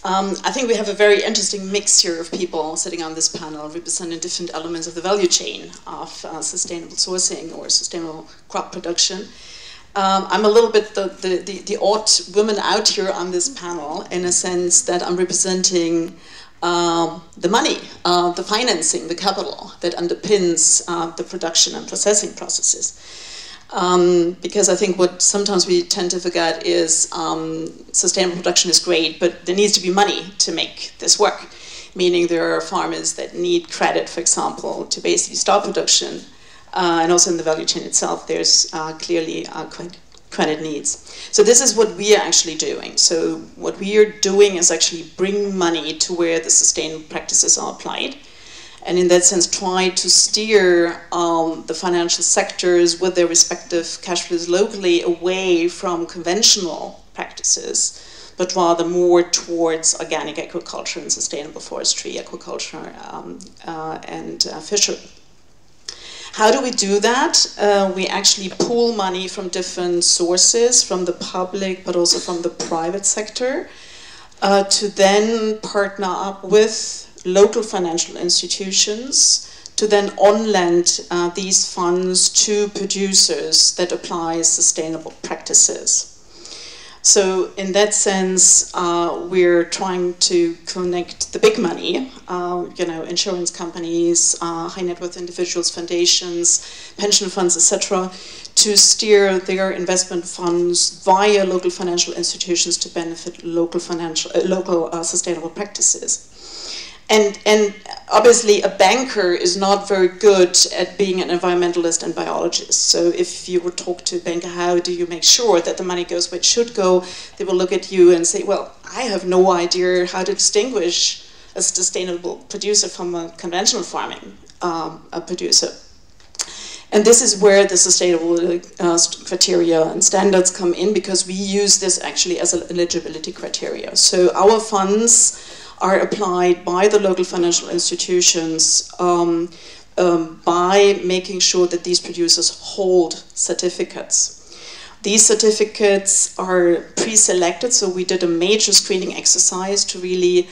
I think we have a very interesting mix here of people sitting on this panel representing different elements of the value chain of sustainable sourcing or sustainable crop production. I'm a little bit the odd woman out here on this panel in a sense that I'm representing the money, the financing, the capital that underpins the production and processing processes. Because I think what sometimes we tend to forget is sustainable production is great, but there needs to be money to make this work. Meaning there are farmers that need credit, for example, to basically start production. And also in the value chain itself, there's clearly credit needs. So this is what we are actually doing. So what we are doing is actually bring money to where the sustainable practices are applied. And in that sense, try to steer the financial sectors with their respective cash flows locally away from conventional practices but rather more towards organic agriculture and sustainable forestry, aquaculture, and fishery. How do we do that? We actually pool money from different sources, from the public, but also from the private sector, to then partner up with local financial institutions to then on-lend these funds to producers that apply sustainable practices. So in that sense, we're trying to connect the big money, insurance companies, high net worth individuals, foundations, pension funds, etc., to steer their investment funds via local financial institutions to benefit local sustainable practices. And obviously a banker is not very good at being an environmentalist and biologist. So if you would talk to a banker, how do you make sure that the money goes where it should go, they will look at you and say, well, I have no idea how to distinguish a sustainable producer from a conventional farming producer. And this is where the sustainable criteria and standards come in, because we use this actually as an eligibility criteria. So our funds are applied by the local financial institutions by making sure that these producers hold certificates. These certificates are pre-selected, so we did a major screening exercise to really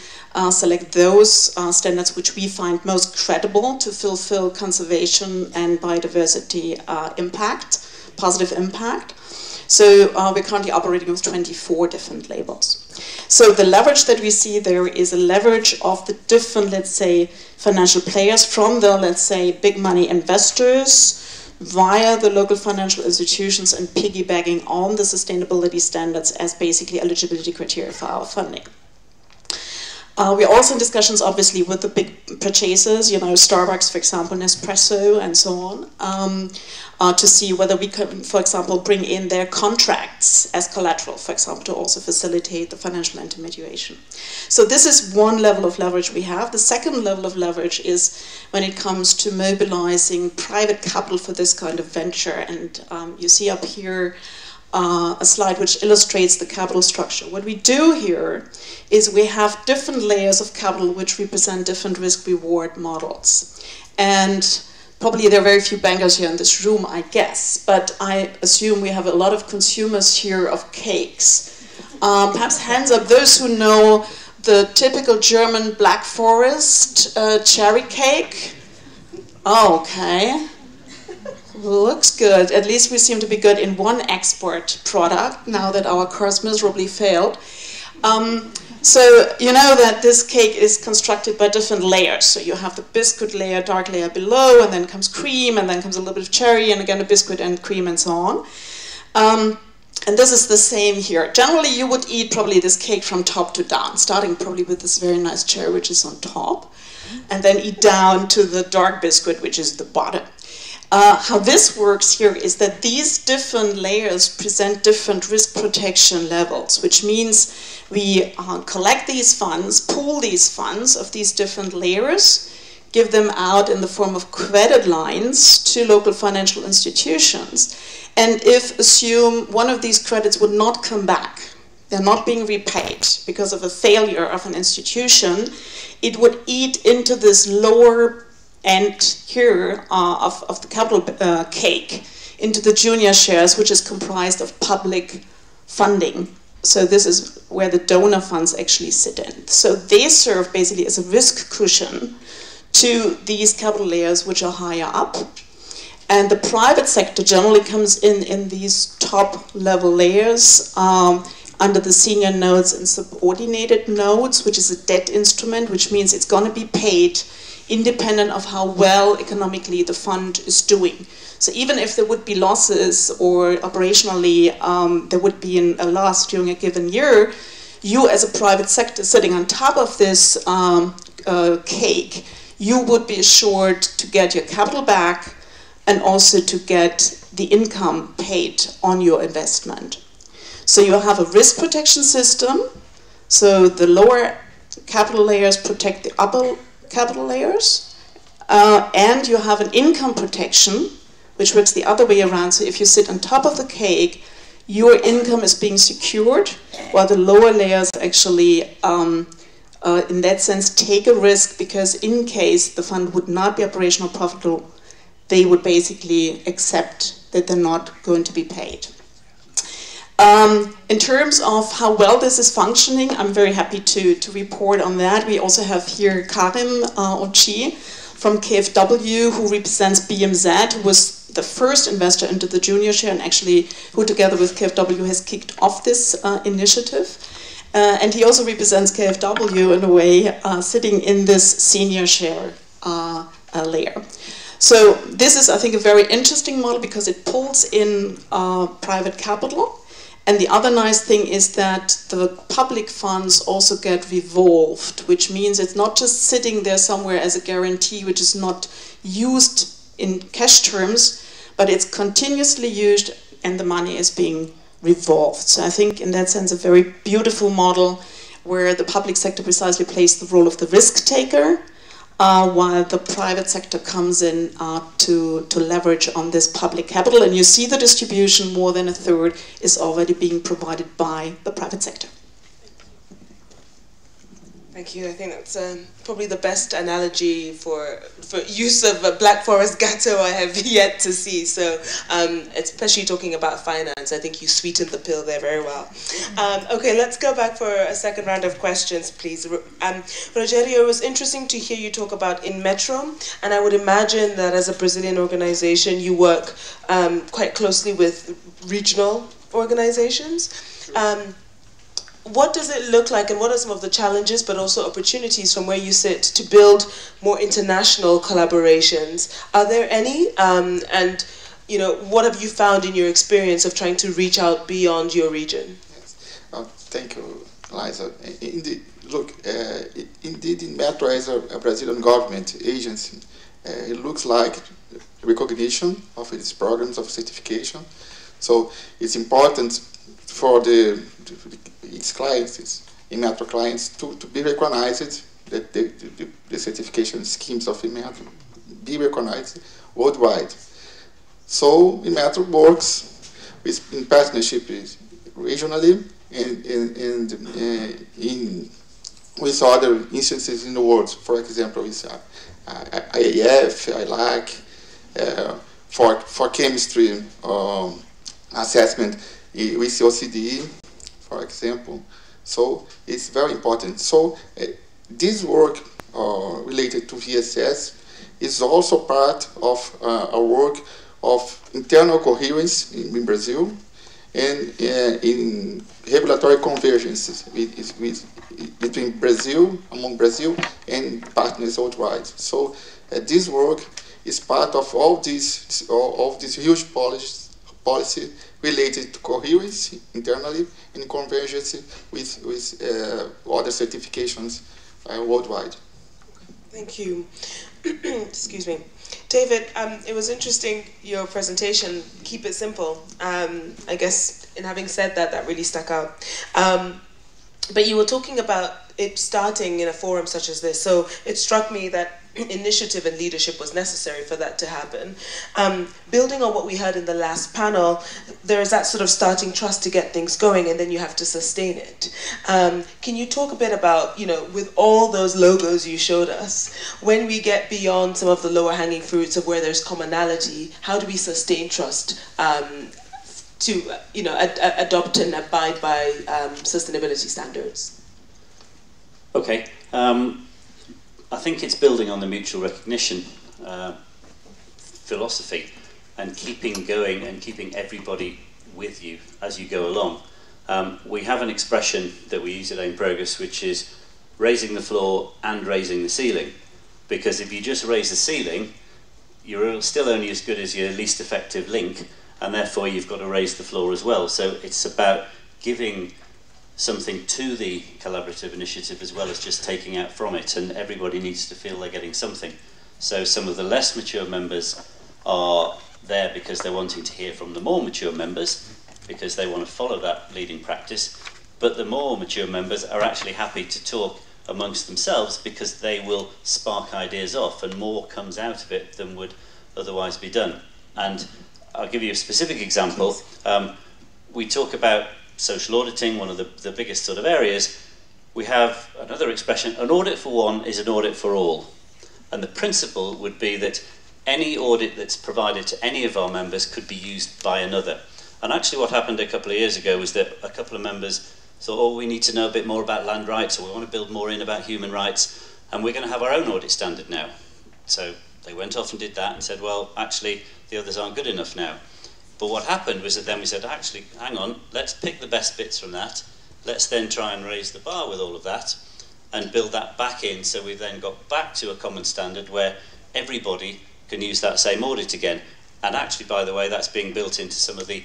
select those standards which we find most credible to fulfill conservation and biodiversity positive impact. So we're currently operating with 24 different labels. So the leverage that we see there is a leverage of the different, let's say, financial players from the, let's say, big money investors via the local financial institutions and piggybacking on the sustainability standards as basically eligibility criteria for our funding. We're also in discussions, obviously, with the big purchasers, Starbucks, for example, Nespresso, and so on, to see whether we can, for example, bring in their contracts as collateral, for example, to also facilitate the financial intermediation. So this is one level of leverage we have. The second level of leverage is when it comes to mobilizing private capital for this kind of venture. And you see up here a slide which illustrates the capital structure. What we do here is we have different layers of capital which represent different risk-reward models. And probably there are very few bankers here in this room, I guess, but I assume we have a lot of consumers here of cakes. Perhaps hands up those who know the typical German Black Forest cherry cake. Oh, okay. Looks good. At least we seem to be good in one export product now that our course miserably failed. So you know that this cake is constructed by different layers. So you have the biscuit layer, dark layer below, and then comes cream, and then comes a little bit of cherry, and again a biscuit and cream and so on. And this is the same here. Generally you would eat probably this cake from top to down, starting probably with this very nice cherry which is on top, and then eat down to the dark biscuit which is the bottom. How this works here is that these different layers present different risk protection levels, which means we collect these funds, pool these funds of these different layers, give them out in the form of credit lines to local financial institutions. And if assume one of these credits would not come back, they're not being repaid because of a failure of an institution, it would eat into this lower end here of the capital cake into the junior shares, which is comprised of public funding. So this is where the donor funds actually sit in. So they serve basically as a risk cushion to these capital layers which are higher up. And the private sector generally comes in these top level layers under the senior notes and subordinated notes, which is a debt instrument, which means it's going to be paid independent of how well economically the fund is doing. So even if there would be losses or operationally there would be a loss during a given year, you as a private sector sitting on top of this cake, you would be assured to get your capital back and also to get the income paid on your investment. So you have a risk protection system. So the lower capital layers protect the upper capital layers, and you have an income protection, which works the other way around. So if you sit on top of the cake, your income is being secured, while the lower layers actually, in that sense, take a risk, because in case the fund would not be operational profitable, they would basically accept that they're not going to be paid. In terms of how well this is functioning, I'm very happy to report on that. We also have here Karim Ochi from KfW, who represents BMZ, who was the first investor into the junior share, and actually who together with KfW has kicked off this initiative. And he also represents KfW in a way, sitting in this senior share layer. So this is, I think, a very interesting model because it pulls in private capital. And the other nice thing is that the public funds also get revolved, which means it's not just sitting there somewhere as a guarantee, which is not used in cash terms, but it's continuously used and the money is being revolved. So I think in that sense a very beautiful model where the public sector precisely plays the role of the risk taker, while the private sector comes in to leverage on this public capital. And you see the distribution, more than a third is already being provided by the private sector. Thank you. I think that's probably the best analogy for use of a Black Forest Gateau I have yet to see. So, especially talking about finance, I think you sweetened the pill there very well. Okay, let's go back for a second round of questions, please. Rogério, it was interesting to hear you talk about Inmetro, and I would imagine that as a Brazilian organization, you work quite closely with regional organizations. What does it look like, and what are some of the challenges but also opportunities from where you sit to build more international collaborations? Are there any? And you know, what have you found in your experience of trying to reach out beyond your region? Yes. Thank you, Liza. Indeed, look, indeed, Inmetro as a Brazilian government agency, it looks like recognition of its programs of certification. So it's important for its clients, its Inmetro clients, to be recognized, that the certification schemes of Inmetro be recognized worldwide. So Inmetro works in partnership regionally and with other instances in the world. For example, with IAF, ILAC, for chemistry assessment with OCDE, for example. So it's very important. So this work related to VSS is also part of a work of internal coherence in Brazil and in regulatory convergence between Brazil, among Brazil and partners worldwide. So this work is part of all this huge policy related to coherence internally and convergence with other certifications worldwide. Thank you. Excuse me. David, it was interesting, your presentation, keep it simple. I guess in having said that, that really stuck out. But you were talking about it starting in a forum such as this, so it struck me that initiative and leadership was necessary for that to happen. Building on what we heard in the last panel, there is that sort of starting trust to get things going, and then you have to sustain it. Can you talk a bit about, you know, with all those logos you showed us, when we get beyond some of the lower hanging fruits of where there's commonality, how do we sustain trust to, you know, adopt and abide by sustainability standards? Okay. I think it's building on the mutual recognition philosophy and keeping going and keeping everybody with you as you go along. We have an expression that we use at Aim Progress, which is raising the floor and raising the ceiling. Because if you just raise the ceiling, you're still only as good as your least effective link, and therefore you've got to raise the floor as well. So it's about giving something to the collaborative initiative as well as just taking out from it, and everybody needs to feel they're getting something. So some of the less mature members are there because they're wanting to hear from the more mature members, because they want to follow that leading practice, but the more mature members are actually happy to talk amongst themselves because they will spark ideas off and more comes out of it than would otherwise be done. And I'll give you a specific example. we talk about social auditing, one of the biggest sort of areas, we have another expression, an audit for one is an audit for all. And the principle would be that any audit that's provided to any of our members could be used by another. And actually what happened a couple of years ago was that a couple of members thought, oh, we need to know a bit more about land rights, or we want to build more in about human rights, and we're going to have our own audit standard now. So they went off and did that and said, well, actually, the others aren't good enough now. But what happened was that then we said, actually, hang on, let's pick the best bits from that, let's then try and raise the bar with all of that, and build that back in, so we've then got back to a common standard where everybody can use that same audit again. And actually, by the way, that's being built into some of the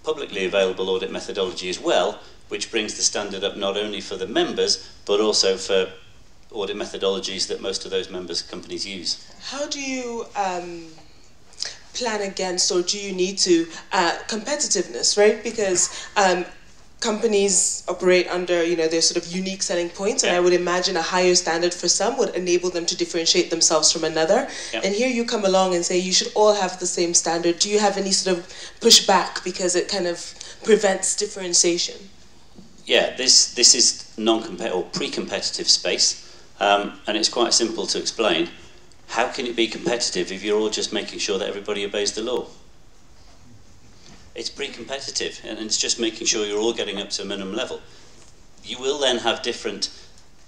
publicly available audit methodology as well, which brings the standard up not only for the members, but also for audit methodologies that most of those members' companies use. How do you plan against, or do you need to, competitiveness, right? Because companies operate under, their sort of unique selling points, and I would imagine a higher standard for some would enable them to differentiate themselves from another. And here you come along and say you should all have the same standard. Do you have any sort of pushback because it kind of prevents differentiation? Yeah, this is non-competitive or pre-competitive space, and it's quite simple to explain. How can it be competitive if you're all just making sure that everybody obeys the law? It's pre-competitive, and it's just making sure you're all getting up to a minimum level. You will then have different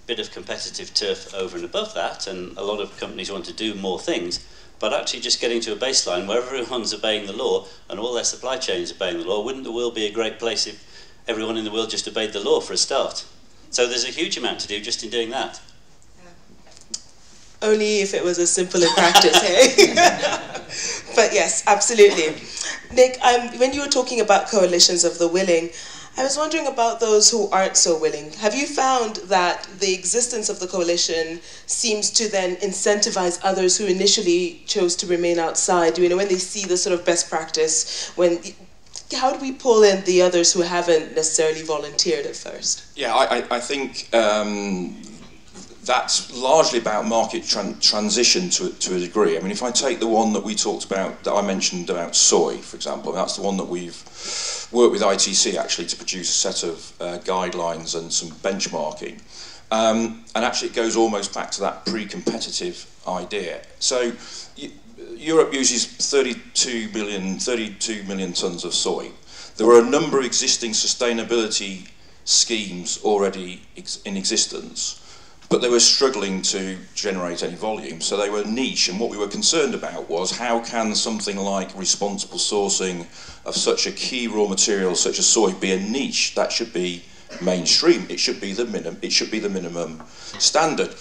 bit of competitive turf over and above that, and a lot of companies want to do more things, but actually just getting to a baseline where everyone's obeying the law and all their supply chains obeying the law. Wouldn't the world be a great place if everyone in the world just obeyed the law for a start? So there's a huge amount to do just in doing that. Only if it was as simple in practice, hey? But yes, absolutely. Nick, when you were talking about coalitions of the willing, I was wondering about those who aren't so willing. Have you found that the existence of the coalition seems to then incentivize others who initially chose to remain outside? When they see the sort of best practice, how do we pull in the others who haven't necessarily volunteered at first? Yeah, I think that's largely about market transition to a degree. I mean, if I take the one that we talked about, that I mentioned about soy, for example, that's the one that we've worked with ITC actually to produce a set of guidelines and some benchmarking. And actually it goes almost back to that pre-competitive idea. So Europe uses 32 million tonnes of soy. There were a number of existing sustainability schemes already in existence, but they were struggling to generate any volume, so they were niche, and what we were concerned about was how can something like responsible sourcing of such a key raw material such as soy be a niche? That should be mainstream. It should be the minimum standard.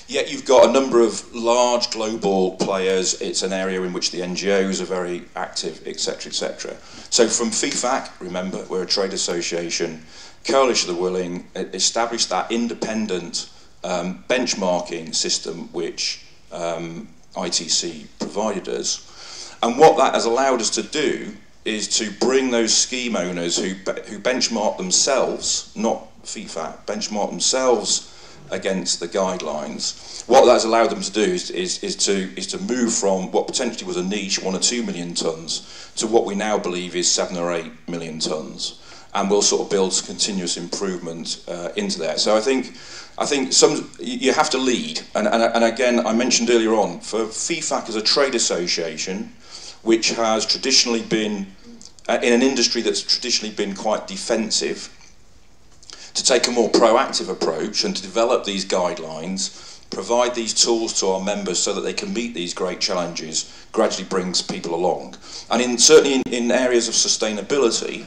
Yet you've got a number of large global players. It's an area in which the NGOs are very active, etc., etc. So from FIFAC, remember, we're a trade association, Coalition of the Willing established that independent benchmarking system which ITC provided us. And what that has allowed us to do is to bring those scheme owners who benchmark themselves, not FIFAC, benchmark themselves against the guidelines. What that's allowed them to do is to move from what potentially was a niche, 1 or 2 million tonnes, to what we now believe is 7 or 8 million tonnes. And we'll sort of build continuous improvement into there. So I think you have to lead. And again, I mentioned earlier on, for FIFAC as a trade association, which has traditionally been, in an industry that's traditionally been quite defensive, to take a more proactive approach and to develop these guidelines, provide these tools to our members so that they can meet these great challenges, gradually brings people along. And certainly in areas of sustainability,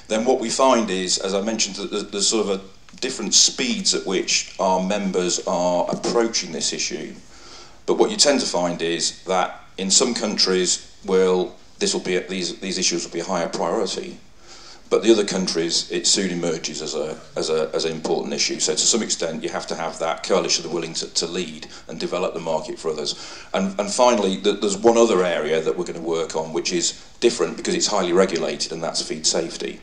then what we find is, as I mentioned, that there's sort of different speeds at which our members are approaching this issue. But what you tend to find is that in some countries, these issues will be a higher priority. But the other countries, it soon emerges as an important issue. So to some extent, you have to have that coalition of the willing to lead and develop the market for others. And finally, there's one other area that we're going to work on, which is different because it's highly regulated, and that's feed safety.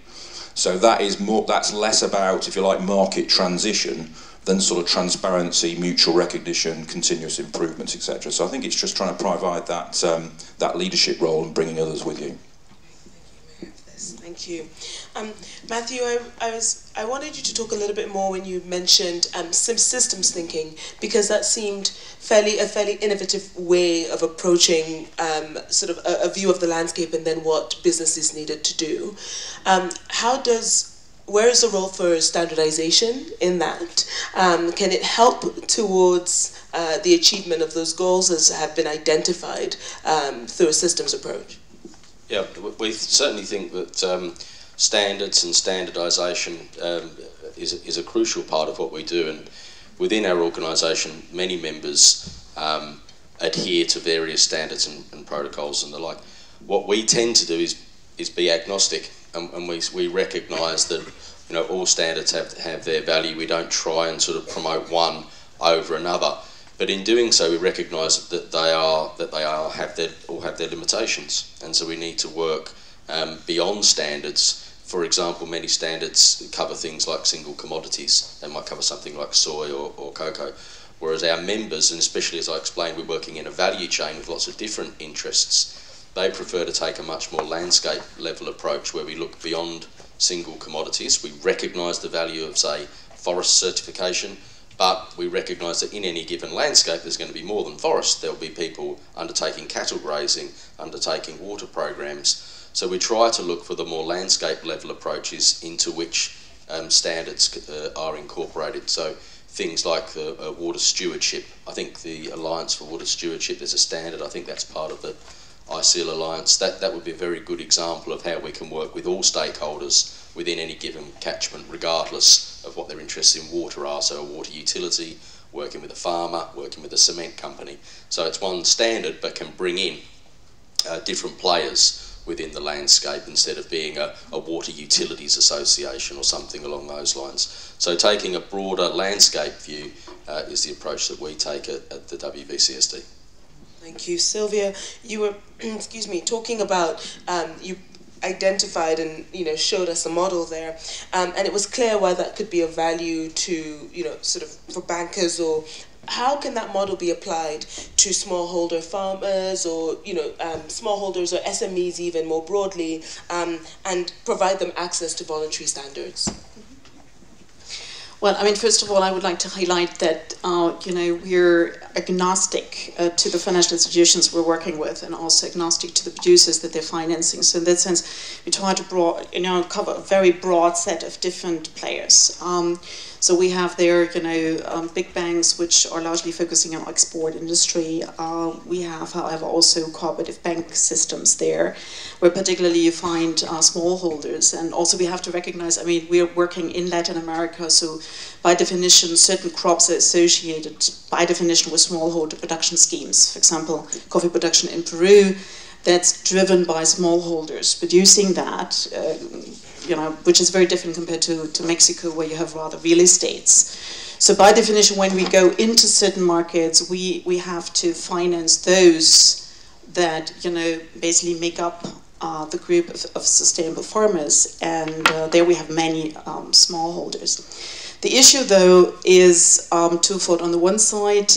So that's less about, if you like, market transition than sort of transparency, mutual recognition, continuous improvement, etc. So I think it's just trying to provide that leadership role and bringing others with you. Yes, thank you. Matthew, I wanted you to talk a little bit more when you mentioned systems thinking, because that seemed a fairly innovative way of approaching sort of a view of the landscape and then what businesses needed to do. Where is the role for standardization in that? Can it help towards the achievement of those goals as have been identified through a systems approach? Yeah, we certainly think that standards and standardisation is a crucial part of what we do, and within our organisation many members adhere to various standards and protocols and the like. What we tend to do is be agnostic, and we recognise that all standards have their value. We don't try and sort of promote one over another. But in doing so, we recognise that they all have their limitations, and so we need to work beyond standards. For example, many standards cover things like single commodities. They might cover something like soy or cocoa, whereas our members, and especially as I explained, we're working in a value chain with lots of different interests. They prefer to take a much more landscape level approach where we look beyond single commodities. We recognise the value of, say, forest certification, but we recognise that in any given landscape there's going to be more than forest. There'll be people undertaking cattle grazing, undertaking water programs. So we try to look for the more landscape level approaches into which standards are incorporated. So things like water stewardship. I think the Alliance for Water Stewardship, there's a standard, I think that's part of the ICL Alliance. That would be a very good example of how we can work with all stakeholders within any given catchment, regardless of what their interests in water are. So a water utility, working with a farmer, working with a cement company. So it's one standard but can bring in different players within the landscape instead of being a water utilities association or something along those lines. So taking a broader landscape view is the approach that we take at the WVCSD. Thank you. Sylvia, you were talking about, you identified and showed us a model there, and it was clear why that could be of value to sort of for bankers. Or how can that model be applied to smallholder farmers or smallholders or SMEs even more broadly, and provide them access to voluntary standards? Well, I mean, first of all, I would like to highlight that, we're agnostic to the financial institutions we're working with, and also agnostic to the producers that they're financing. So in that sense, we try to cover a very broad set of different players. So we have there, big banks which are largely focusing on export industry. We have, however, also cooperative bank systems there, where particularly you find smallholders. And also we have to recognize, I mean, we're working in Latin America, so by definition, certain crops are associated by definition with smallholder production schemes. For example, coffee production in Peru, that's driven by smallholders producing that, which is very different compared to Mexico, where you have rather real estates. So by definition, when we go into certain markets, we have to finance those that, basically make up the group of sustainable farmers, and there we have many smallholders. The issue, though, is twofold. On the one side,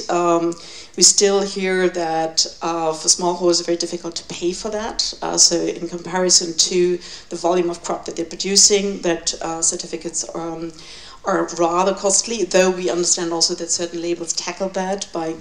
we still hear that for smallholders it's very difficult to pay for that. So in comparison to the volume of crop that they're producing, that certificates are rather costly, though we understand also that certain labels tackle that by,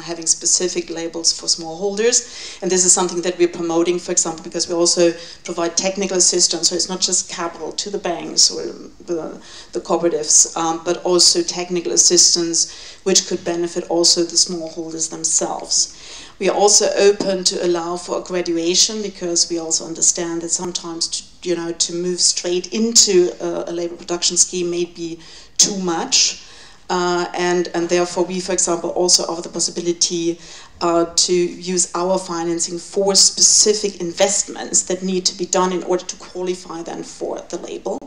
having specific labels for smallholders. And this is something that we're promoting, for example, because we also provide technical assistance. So it's not just capital to the banks or the cooperatives, but also technical assistance, which could benefit also the smallholders themselves. We are also open to allow for a graduation, because we also understand that sometimes to move straight into a labor production scheme may be too much, and therefore we, for example, also offer the possibility to use our financing for specific investments that need to be done in order to qualify then for the label.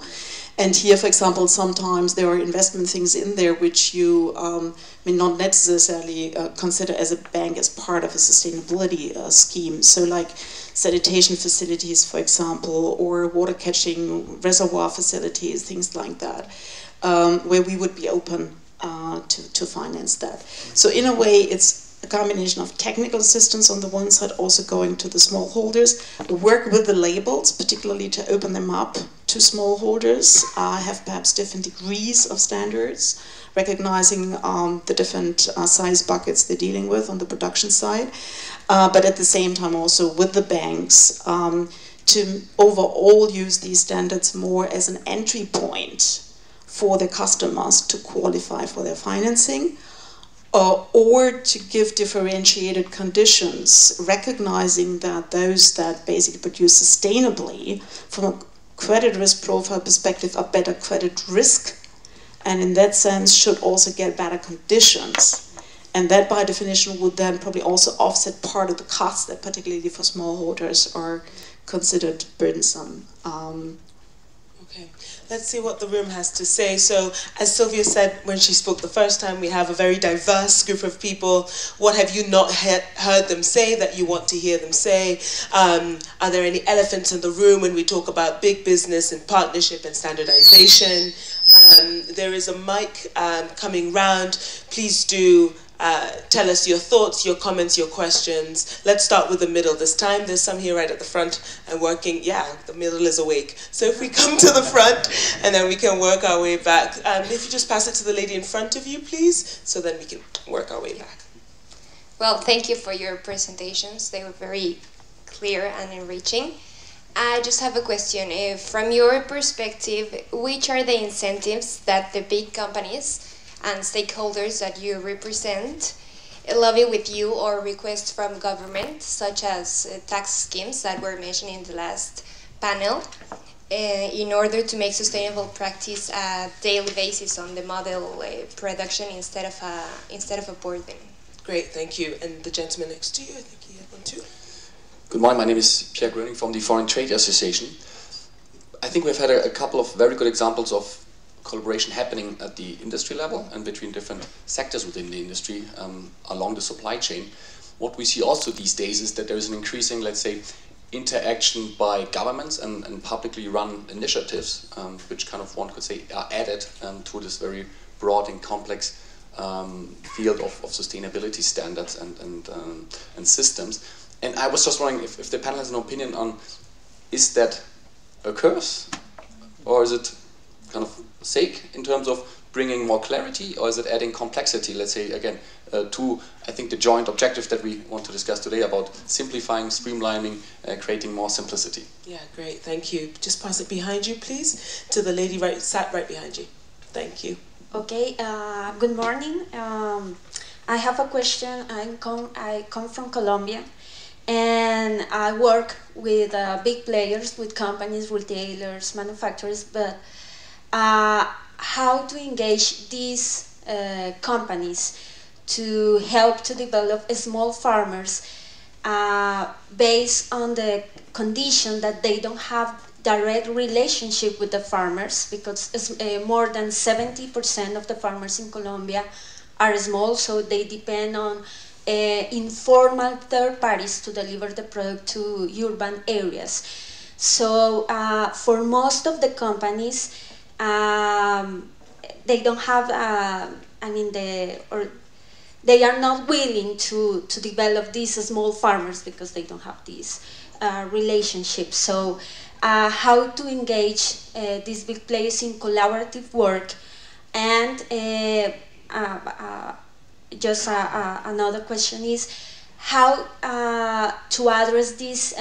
And here, for example, sometimes there are investment things in there which you may not necessarily consider as a bank as part of a sustainability scheme. So like sanitation facilities, for example, or water catching reservoir facilities, things like that, where we would be open to finance that. So in a way, it's a combination of technical assistance on the one side, also going to the smallholders, work with the labels, particularly to open them up to smallholders, have perhaps different degrees of standards, recognizing the different size buckets they're dealing with on the production side, but at the same time also with the banks to overall use these standards more as an entry point for the customers to qualify for their financing, or to give differentiated conditions, recognizing that those that basically produce sustainably from a credit risk profile perspective are better credit risk, and in that sense should also get better conditions. And that by definition would then probably also offset part of the costs that particularly for smallholders are considered burdensome. Okay, let's see what the room has to say. So, as Sylvia said when she spoke the first time, we have a very diverse group of people. What have you not heard them say that you want to hear them say? Are there any elephants in the room when we talk about big business and partnership and standardization? There is a mic coming round. Please do tell us your thoughts, your comments, your questions. Let's start with the middle this time. There's some here right at the front and working. Yeah, the middle is awake. So if we come to the front and then we can work our way back. If you just pass it to the lady in front of you, please, so then we can work our way back. Well, thank you for your presentations. They were very clear and enriching. I just have a question. From your perspective, which are the incentives that the big companies and stakeholders that you represent lobby with you or request from government, such as tax schemes that were mentioned in the last panel, in order to make sustainable practice a daily basis on the model production instead of a burden? Great, thank you. And the gentleman next to you, I think he had one too. Good morning, my name is Pierre Gröning from the Foreign Trade Association. I think we've had a couple of very good examples of collaboration happening at the industry level and between different sectors within the industry along the supply chain. What we see also these days is that there is an increasing, let's say, interaction by governments and publicly run initiatives, which kind of one could say are added to this very broad and complex field of sustainability standards and systems. And I was just wondering if the panel has an opinion on, is that a curse or is it kind of sake in terms of bringing more clarity, or is it adding complexity? Let's say again to I think the joint objective that we want to discuss today about simplifying, streamlining, creating more simplicity. Yeah, great, thank you. Just pass it behind you, please, to the lady sat right behind you. Thank you. Okay. Good morning. I have a question. I come from Colombia, and I work with big players, with companies, retailers, manufacturers, but how to engage these companies to help to develop small farmers based on the condition that they don't have direct relationship with the farmers, because more than 70% of the farmers in Colombia are small, so they depend on informal third parties to deliver the product to urban areas. So for most of the companies, they don't have, they are not willing to develop these small farmers because they don't have these relationships. So how to engage these big players in collaborative work, and another question is how to address this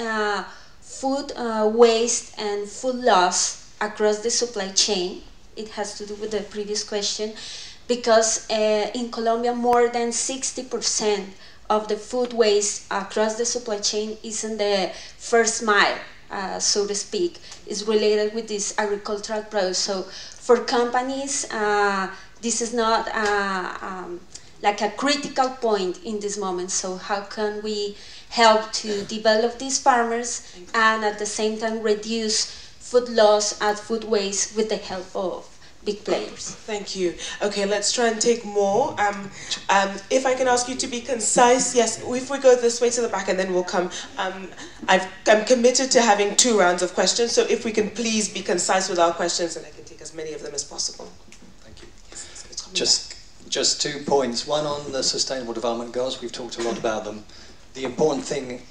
food waste and food loss across the supply chain. It has to do with the previous question, because in Colombia more than 60% of the food waste across the supply chain is in the first mile, so to speak, is related with this agricultural products. So for companies, this is not like a critical point in this moment. So how can we help to develop these farmers and at the same time reduce food loss and food waste with the help of big players? Thank you. Okay, let's try and take more. If I can ask you to be concise, yes, if we go this way to the back and then we'll come. I'm committed to having 2 rounds of questions, so if we can please be concise with our questions, and I can take as many of them as possible. Thank you. Yes, Just Just 2 points. One on the Sustainable Development Goals. We've talked a lot about them. The important thing,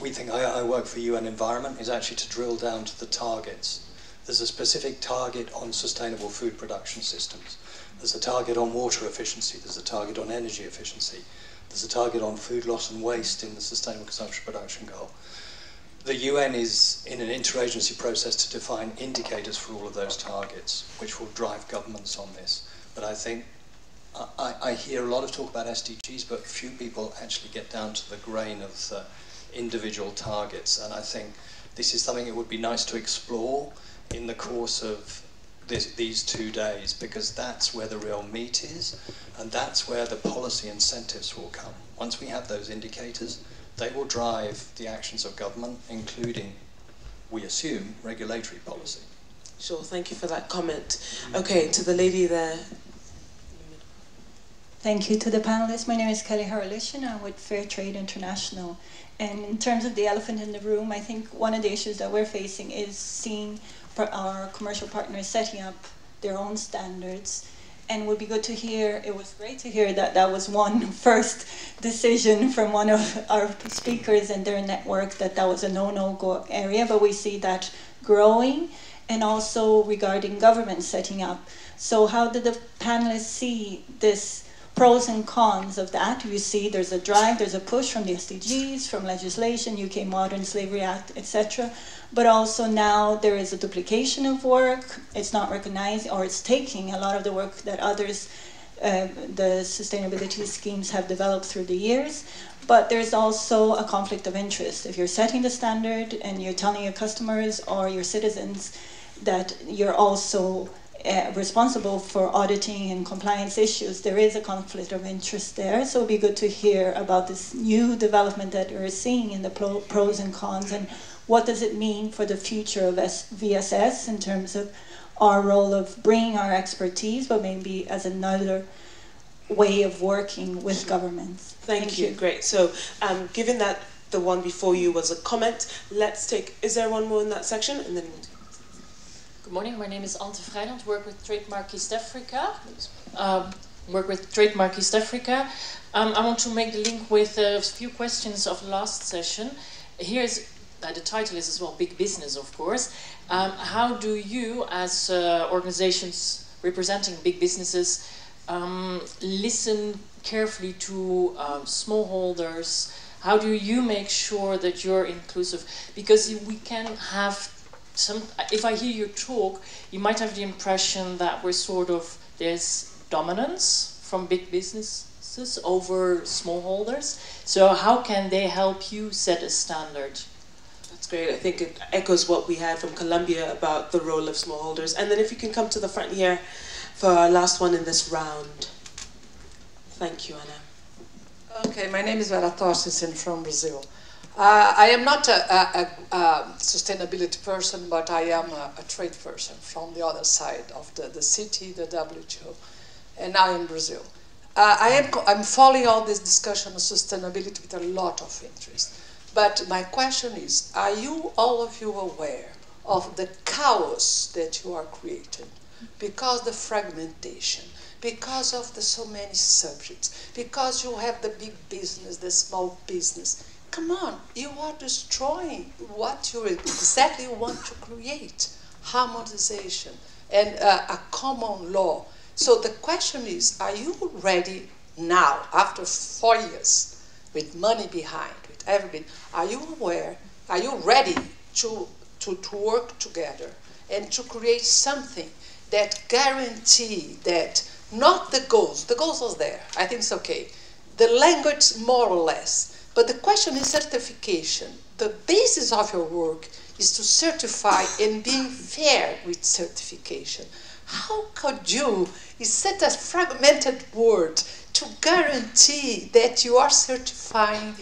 we think, I work for UN Environment, is actually to drill down to the targets. There's a specific target on sustainable food production systems. There's a target on water efficiency. There's a target on energy efficiency. There's a target on food loss and waste in the Sustainable Consumption Production Goal. The UN is in an interagency process to define indicators for all of those targets, which will drive governments on this. But I think, I hear a lot of talk about SDGs, but few people actually get down to the grain of individual targets. And I think this is something that would be nice to explore in the course of these 2 days, because that's where the real meat is, and that's where the policy incentives will come. Once we have those indicators, they will drive the actions of government, including, we assume, regulatory policy. Sure, thank you for that comment. Okay, to the lady there. Thank you to the panelists. My name is Kelly Haralish, and I'm with Fair Trade International. And in terms of the elephant in the room, I think one of the issues that we're facing is seeing our commercial partners setting up their own standards. And it would be good to hear, it was great to hear that that was one first decision from one of our speakers and their network, that that was a no-go area, but we see that growing, and also regarding government setting up. So how did the panelists see this pros and cons of that? You see there's a drive, there's a push from the SDGs, from legislation, UK Modern Slavery Act, etc. But also now there is a duplication of work. It's not recognized, or it's taking a lot of the work that others, the sustainability schemes have developed through the years. But there's also a conflict of interest. If you're setting the standard and you're telling your customers or your citizens that you're also responsible for auditing and compliance issues, there is a conflict of interest there. So it'd be good to hear about this new development that we're seeing in the pros and cons, and what does it mean for the future of VSS in terms of our role of bringing our expertise, but maybe as another way of working with governments. Thank you. Great. So given that the one before you was a comment, let's take, is there one more in that section? And then Good morning, my name is Ante Vrijland, work with Trademark East Africa. I want to make the link with a few questions of last session. Here's, the title is as well, Big Business, of course. How do you, as organizations representing big businesses, listen carefully to smallholders? How do you make sure that you're inclusive? Because we can have if I hear you talk, you might have the impression that we're sort of, there's dominance from big businesses over smallholders. So how can they help you set a standard? That's great. I think it echoes what we had from Colombia about the role of smallholders. And then if you can come to the front here for our last one in this round. Thank you, Anna. Okay, my name is Vera Torstensen from Brazil. I am not a sustainability person, but I am a trade person from the other side of the city, the WTO, and now in Brazil. I'm following all this discussion on sustainability with a lot of interest. But my question is, are you, all of you, aware of the chaos that you are creating? Because the fragmentation, because of the so many subjects, because you have the big business, the small business. Come on, you are destroying what you exactly want to create. Harmonization and a common law. So the question is, are you ready now, after 4 years, with money behind, with everything, are you aware, are you ready to work together and to create something that guarantee that not the goals are there, I think it's okay, the language more or less, but the question is certification. The basis of your work is to certify and being fair with certification. How could you, is such a fragmented word, to guarantee that you are certifying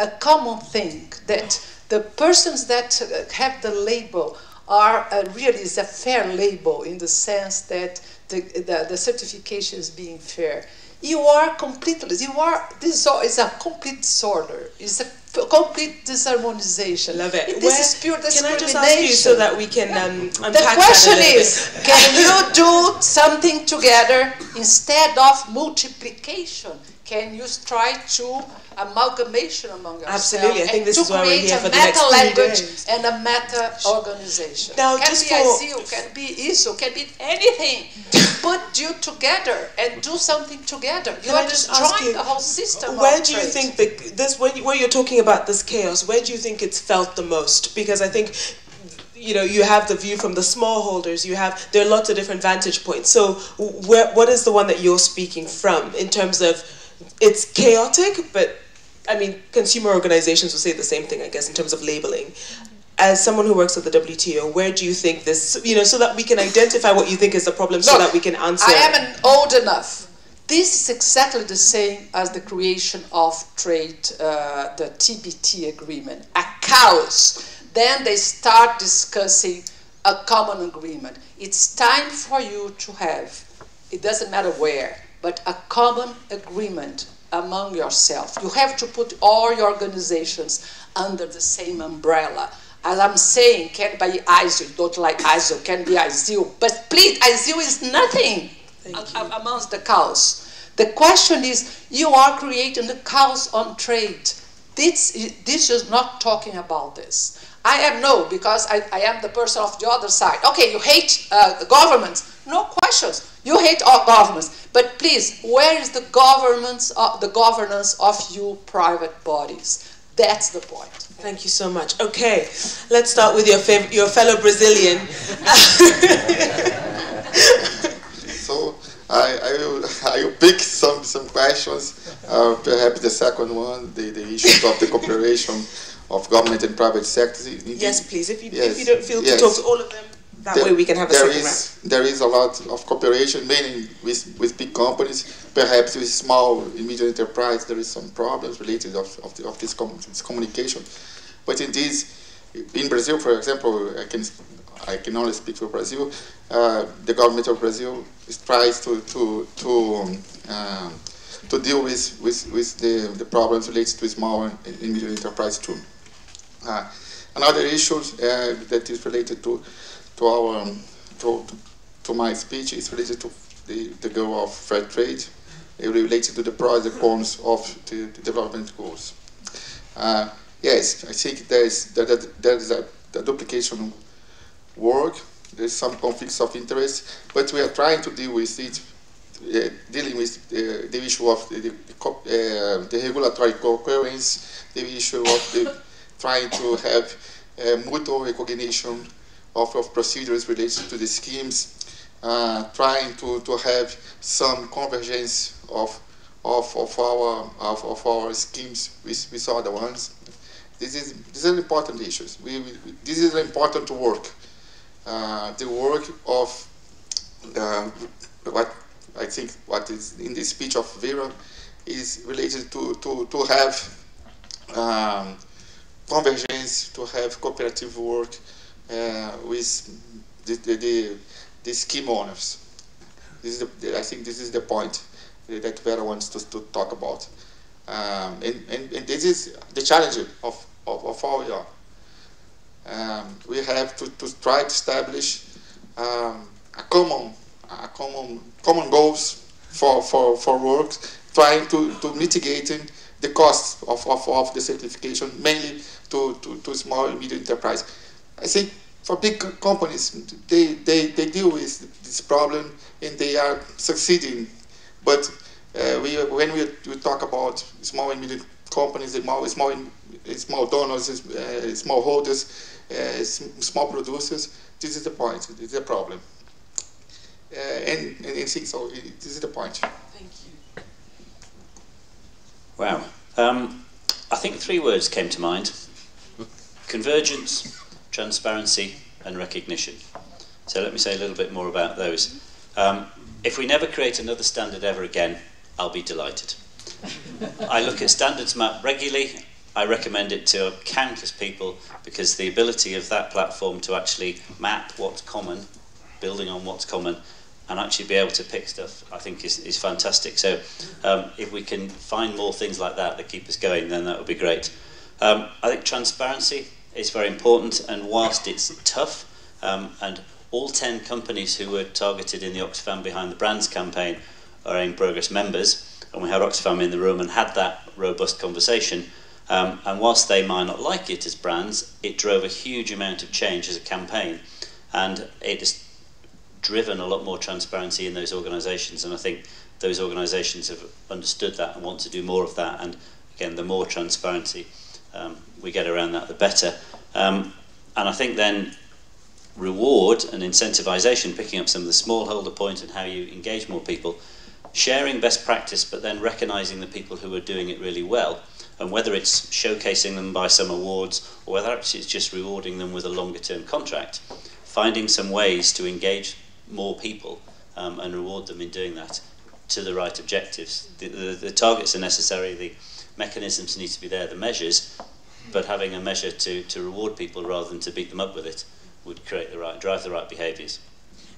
a common thing, that the persons that have the label are really is a fair label in the sense that the certification is being fair. You are completely, this is a complete disorder. It's a complete disharmonization. Love it. This is pure discrimination. Can I just ask you so that we can unpack the question that a is, can you do something together instead of multiplication? Can you try to amalgamation among yourselves? Absolutely, I think this is why we're here for the next next 3 language days. and a meta organization. Now, can just be for ISIL, can be ISO, can be anything. Put you together and do something together. You are destroying the whole system. Where do you think where you're talking about this chaos? Where do you think it's felt the most? Because I think, you know, you have the view from the smallholders. There are lots of different vantage points. So, what is the one that you're speaking from in terms of it's chaotic, but I mean, consumer organizations will say the same thing, I guess, in terms of labeling. As someone who works at the WTO, where do you think this, you know, so that we can identify what you think is the problem, so that we can answer? I am old enough. This is exactly the same as the creation of trade, the TBT agreement, a chaos. Then they start discussing a common agreement. It's time for you to have, it doesn't matter where, but a common agreement among yourself. You have to put all your organizations under the same umbrella. As I'm saying, can be ISO, you don't like ISO, can be ISIL, but please, ISIL is nothing amongst the chaos. The question is, you are creating the chaos on trade. This is not talking about this. I am no, because I am the person of the other side. Okay, you hate the governments, no questions. You hate all governments, but please, where is the governance of you private bodies? That's the point. Thank you so much. Okay, let's start with your fellow Brazilian. So I will pick some questions. Perhaps the second one, the issues of the cooperation of government and private sectors. Yes, please. If you don't feel to talk to all of them, that way we can have a second round. There is a lot of cooperation, mainly with big companies. Perhaps with small and medium enterprise, there is some problems related of this communication. But in Brazil, for example, I can only speak for Brazil. The government of Brazil tries to deal with the problems related to small and medium enterprise too. Another issue that is related to my speech is related to the goal of fair trade, related to the pros and cons of the development goals. Yes, I think there is a duplication work. There's some conflicts of interest, but we are trying to deal with it, dealing with the issue of the regulatory coherence, the issue of trying to have mutual recognition of procedures related to the schemes, trying to have some convergence of our schemes with other ones. These are important issues. This is an important work. The work of what is in the speech of Vera is related to have convergence, to have cooperative work with the scheme owners. I think this is the point that Vera wants to talk about. And this is the challenge of all we are. We have to try to establish common goals for work, trying to mitigating the costs of the certification, mainly to small and medium enterprise. I think for big companies, they deal with this problem and they are succeeding. But when we talk about small and medium companies, small donors, small holders, small producers, this is the point. This is the problem. And I think so. This is the point. Thank you. Wow. I think 3 words came to mind: convergence, transparency, and recognition. So let me say a little bit more about those. If we never create another standard ever again, I'll be delighted. I look at Standards Map regularly. I recommend it to countless people because the ability of that platform to actually map what's common, building on what's common, and actually be able to pick stuff, I think is fantastic. So if we can find more things like that keep us going, then that would be great. I think transparency is very important, and whilst it's tough, and all 10 companies who were targeted in the Oxfam Behind the Brands campaign are AIM Progress members, and we had Oxfam in the room and had that robust conversation, and whilst they might not like it as brands, it drove a huge amount of change as a campaign, and it has driven a lot more transparency in those organisations, and I think those organisations have understood that and want to do more of that, and again, the more transparency we get around that, the better. And I think then reward and incentivisation, picking up some of the smallholder point and how you engage more people, sharing best practice, but then recognising the people who are doing it really well, and whether it's showcasing them by some awards or whether actually it's just rewarding them with a longer term contract, finding some ways to engage more people and reward them in doing that to the right objectives. The targets are necessary, the mechanisms need to be there, the measures, but having a measure to reward people rather than to beat them up with it would create drive the right behaviours.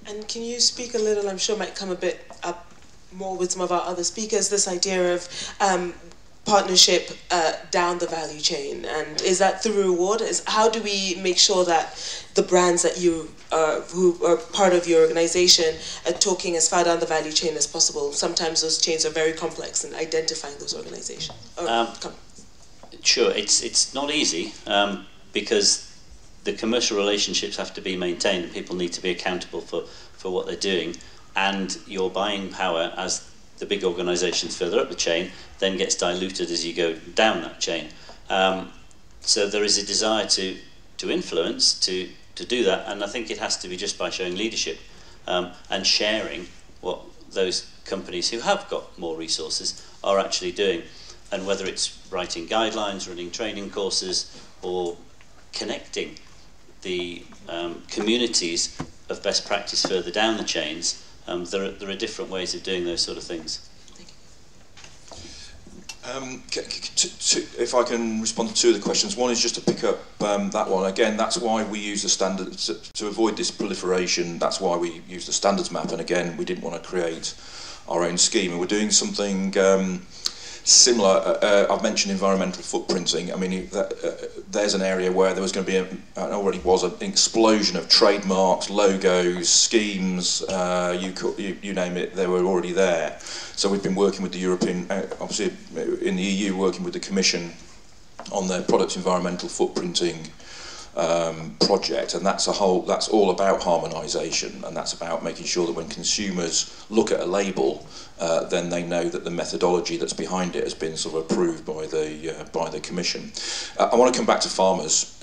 And can you speak a little, I'm sure might come a bit up more with some of our other speakers, this idea of partnership down the value chain, and is that through reward? How do we make sure that the brands that you who are part of your organization are talking as far down the value chain as possible? Sometimes those chains are very complex in identifying those organizations. Sure, it's not easy because the commercial relationships have to be maintained and people need to be accountable for what they're doing, and your buying power as the big organisations further up the chain then gets diluted as you go down that chain. So there is a desire to influence, to do that, and I think it has to be just by showing leadership and sharing what those companies who have got more resources are actually doing, and whether it's writing guidelines, running training courses, or connecting the communities of best practice further down the chains. There are different ways of doing those sort of things. If I can respond to two of the questions. One is just to pick up that one. Again, that's why we use the standards, to avoid this proliferation, that's why we use the standards map, and again, we didn't want to create our own scheme, and we're doing something similar. I've mentioned environmental footprinting. I mean, there's an area where there was going to be, and already was, an explosion of trademarks, logos, schemes, you name it, they were already there. So we've been working with the European, obviously in the EU, working with the Commission on their product environmental footprinting project, and that's all about harmonisation, and that's about making sure that when consumers look at a label, then they know that the methodology that's behind it has been sort of approved by the Commission. I want to come back to farmers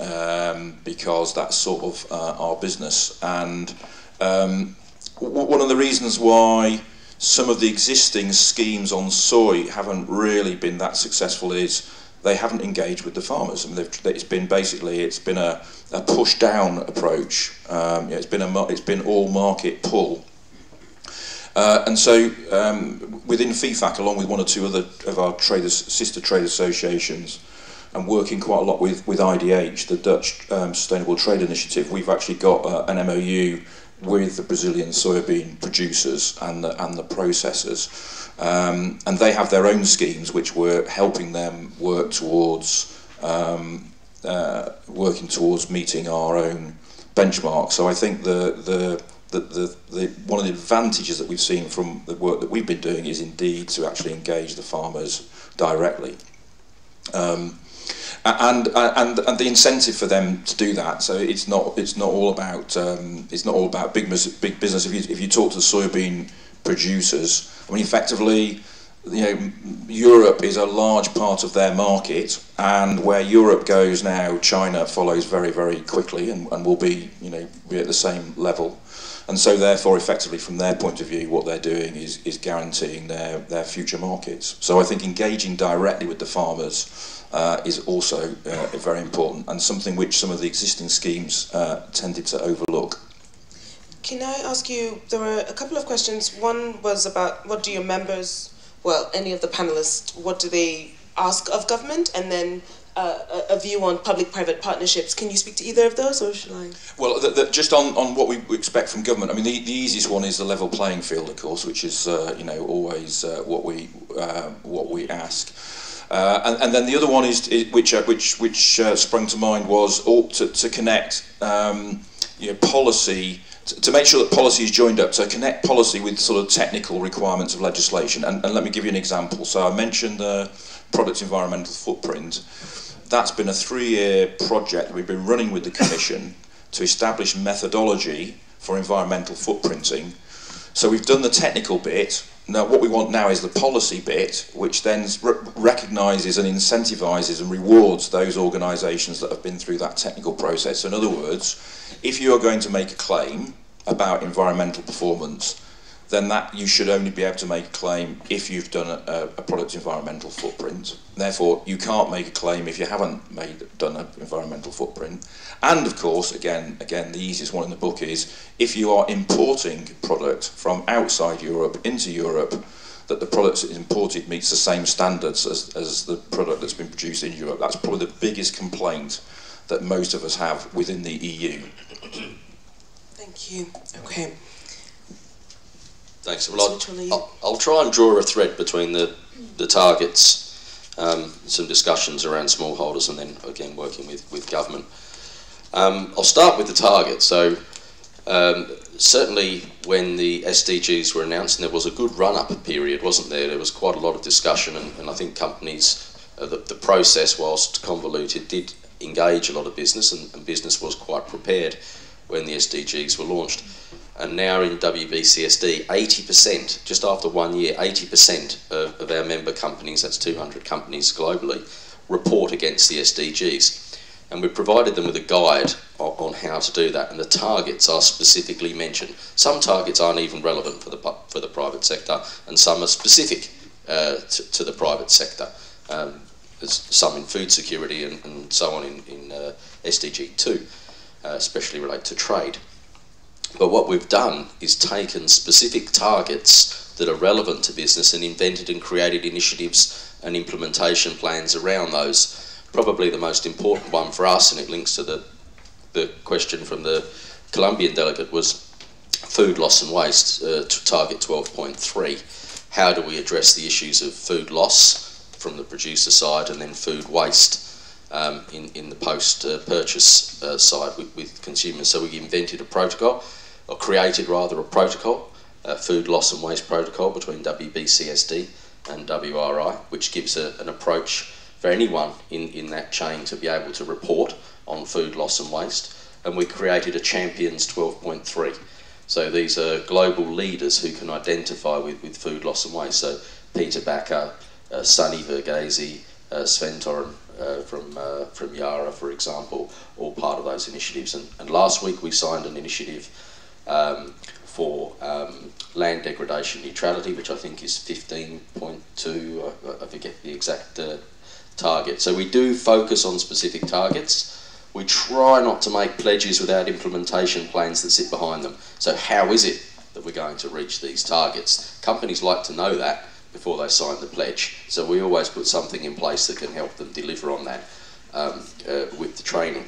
because that's sort of our business, and one of the reasons why some of the existing schemes on soy haven't really been that successful is they haven't engaged with the farmers. I mean, it's been a push down approach. It's been all market pull, and so within FIFAC, along with one or two other of our sister trade associations, and working quite a lot with IDH, the Dutch Sustainable Trade Initiative, we've actually got an MOU with the Brazilian soybean producers and the processors, and they have their own schemes which were helping them work towards meeting our own benchmark. So I think one of the advantages that we've seen from the work that we've been doing is indeed to actually engage the farmers directly. And the incentive for them to do that. So it's not all about big business. If you talk to the soybean producers, I mean, effectively, Europe is a large part of their market, and where Europe goes now, China follows very, very quickly, and will be at the same level. And so therefore, effectively, from their point of view, what they're doing is guaranteeing their future markets. So I think engaging directly with the farmers is also very important, and something which some of the existing schemes tended to overlook. Can I ask you, there were a couple of questions. One was about what do your members, well, any of the panelists, what do they ask of government? And then a view on public-private partnerships. Can you speak to either of those, or should I? Well, just on what we expect from government, I mean, the easiest one is the level playing field, of course, which is always what we ask. And then the other one is which sprung to mind was to connect policy, to make sure that policy is joined up, so connect policy with sort of technical requirements of legislation. And let me give you an example. So I mentioned the product environmental footprint. That's been a 3-year project that we've been running with the Commission to establish methodology for environmental footprinting. So we've done the technical bit. Now what we want now is the policy bit, which then recognises and incentivises and rewards those organisations that have been through that technical process. So in other words, if you are going to make a claim about environmental performance, then that you should only be able to make a claim if you've done a product's environmental footprint. Therefore, you can't make a claim if you haven't done an environmental footprint. And of course, again, the easiest one in the book is if you are importing product from outside Europe into Europe, that the product that's imported meets the same standards as the product that's been produced in Europe. That's probably the biggest complaint that most of us have within the EU. Thank you. Okay. Thanks. Well, I'll try and draw a thread between the targets, some discussions around smallholders, and then again working with government. I'll start with the target. So certainly when the SDGs were announced, and there was a good run-up period, wasn't there? There was quite a lot of discussion, and I think companies, the process, whilst convoluted, did engage a lot of business, and business was quite prepared when the SDGs were launched. And now in WBCSD, 80%, just after 1 year, 80% of our member companies, that's 200 companies globally, report against the SDGs. And we've provided them with a guide on how to do that, and the targets are specifically mentioned. Some targets aren't even relevant for the private sector, and some are specific to the private sector. There's some in food security and so on in SDG 2, especially related to trade. But what we've done is taken specific targets that are relevant to business and invented and created initiatives and implementation plans around those. Probably the most important one for us, and it links to the question from the Colombian delegate, was food loss and waste, target 12.3. How do we address the issues of food loss from the producer side and then food waste in the post-purchase side with consumers? So we invented a protocol, or created rather a protocol, food loss and waste protocol between WBCSD and WRI, which gives an approach for anyone in that chain to be able to report on food loss and waste. And we created a Champions 12.3. So these are global leaders who can identify with food loss and waste. So Peter Backer, Sunny Verghese, Sven Toren from Yara, for example, all part of those initiatives. And last week we signed an initiative for land degradation neutrality, which I think is 15.2, I forget the exact target. So we do focus on specific targets. We try not to make pledges without implementation plans that sit behind them. So how is it that we're going to reach these targets? Companies like to know that before they sign the pledge. So we always put something in place that can help them deliver on that with the training.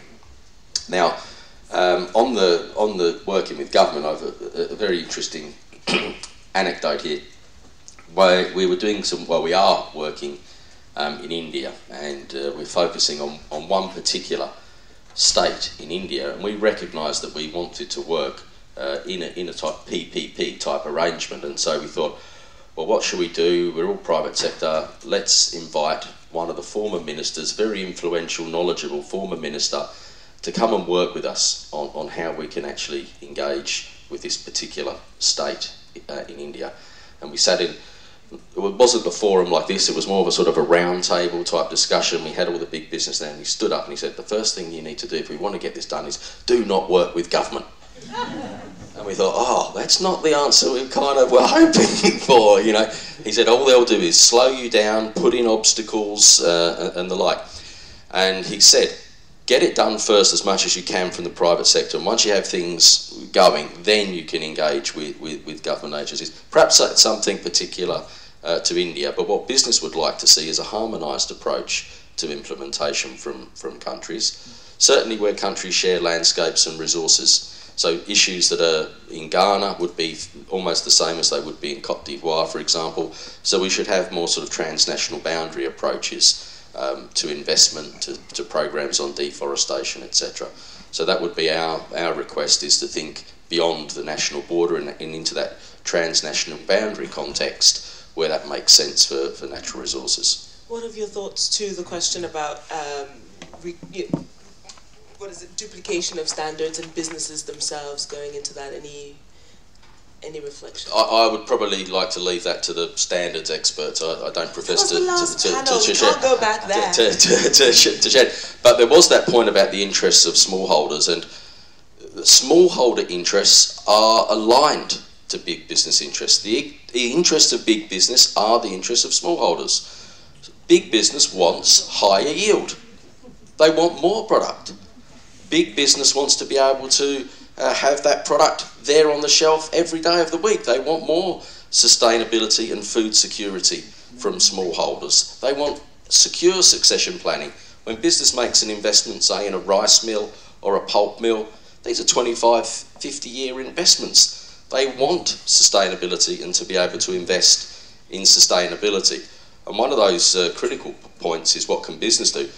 Now, on the working with government, I have a very interesting anecdote here. We are working in India, and we're focusing on one particular state in India, and we recognised that we wanted to work in a type PPP type arrangement, and so we thought, well, what should we do? We're all private sector. Let's invite one of the former ministers, very influential, knowledgeable former minister, to come and work with us on how we can actually engage with this particular state in India. And we sat in, it wasn't a forum like this, it was more of a sort of a round table type discussion. We had all the big business there, and he stood up and he said, the first thing you need to do if we want to get this done is do not work with government. And we thought, oh, that's not the answer we kind of were hoping for, you know. He said, all they'll do is slow you down, put in obstacles and the like. And he said, get it done first as much as you can from the private sector, and once you have things going, then you can engage with government agencies. Perhaps that's something particular to India, but what business would like to see is a harmonised approach to implementation from countries. Certainly where countries share landscapes and resources, So issues that are in Ghana would be almost the same as they would be in Côte d'Ivoire, for example. So we should have more sort of transnational boundary approaches to investment, to programs on deforestation, etc. So that would be our request, is to think beyond the national border and into that transnational boundary context where that makes sense for natural resources. What are your thoughts to the question about duplication of standards and businesses themselves going into that? Any reflection? I would probably like to leave that to the standards experts. I don't profess to share. But there was that point about the interests of smallholders, and smallholder interests are aligned to big business interests. The interests of big business are the interests of smallholders. Big business wants higher yield. They want more product. Big business wants to be able to have that product there on the shelf every day of the week. They want more sustainability and food security from smallholders. They want secure succession planning. When business makes an investment, say in a rice mill or a pulp mill, these are 25, 50-year investments. They want sustainability and to be able to invest in sustainability. And one of those critical points is, what can business do?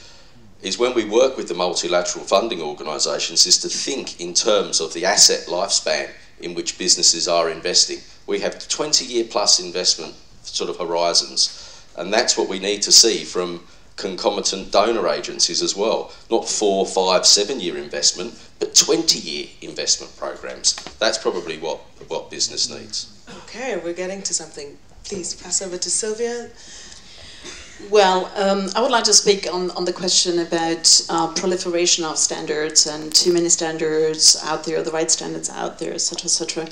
Is when we work with the multilateral funding organisations, is to think in terms of the asset lifespan in which businesses are investing. We have 20-year plus investment sort of horizons, and that's what we need to see from concomitant donor agencies as well. Not 4, 5, 7-year investment, but 20-year investment programs. That's probably what business needs. Okay, we're getting to something. Please pass over to Sylvia. Well, I would like to speak on the question about proliferation of standards and too many standards out there, the right standards out there, etc., etc.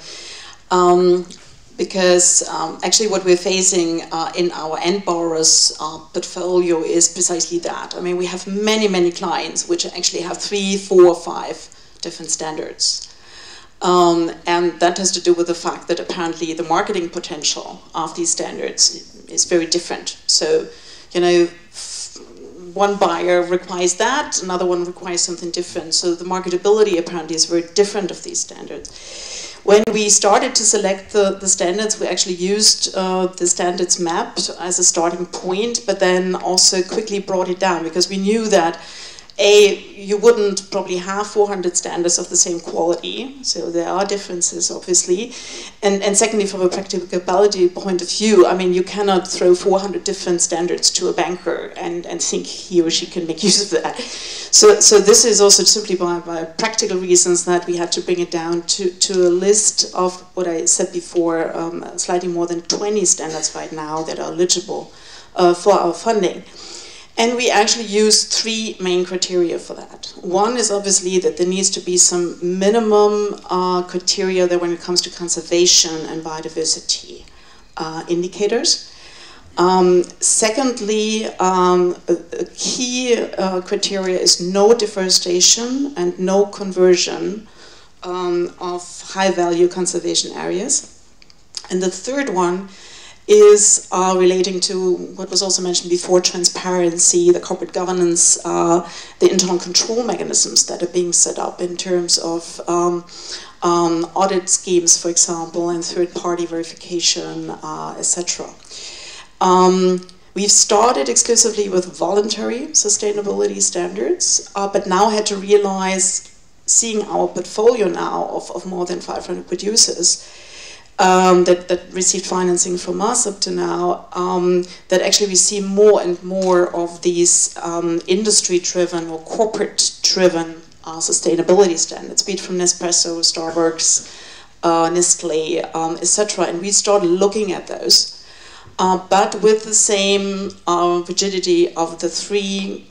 Because actually what we're facing in our end borrowers portfolio is precisely that. I mean, we have many, many clients which actually have 3, 4, 5 different standards. And that has to do with the fact that apparently the marketing potential of these standards is very different. So, you know, one buyer requires that, another one requires something different. So the marketability apparently is very different of these standards. When we started to select the standards, we actually used the standards map as a starting point, but then also quickly brought it down, because we knew that you wouldn't probably have 400 standards of the same quality, so there are differences, obviously. And secondly, from a practicability point of view, I mean, you cannot throw 400 different standards to a banker and think he or she can make use of that. So this is also simply by practical reasons that we had to bring it down to a list of what I said before, slightly more than 20 standards right now that are eligible for our funding. And we actually use 3 main criteria for that. One is obviously that there needs to be some minimum criteria that when it comes to conservation and biodiversity indicators. Secondly, a key criteria is no deforestation and no conversion of high-value conservation areas. And the third one is relating to what was also mentioned before, transparency, the corporate governance, the internal control mechanisms that are being set up in terms of audit schemes, for example, and third-party verification, etc. We've started exclusively with voluntary sustainability standards, but now had to realize, seeing our portfolio now of more than 500 producers, that received financing from us up to now, that actually we see more and more of these industry-driven or corporate-driven sustainability standards, be it from Nespresso, Starbucks, Nestle, etc. And we started looking at those, but with the same rigidity of the 3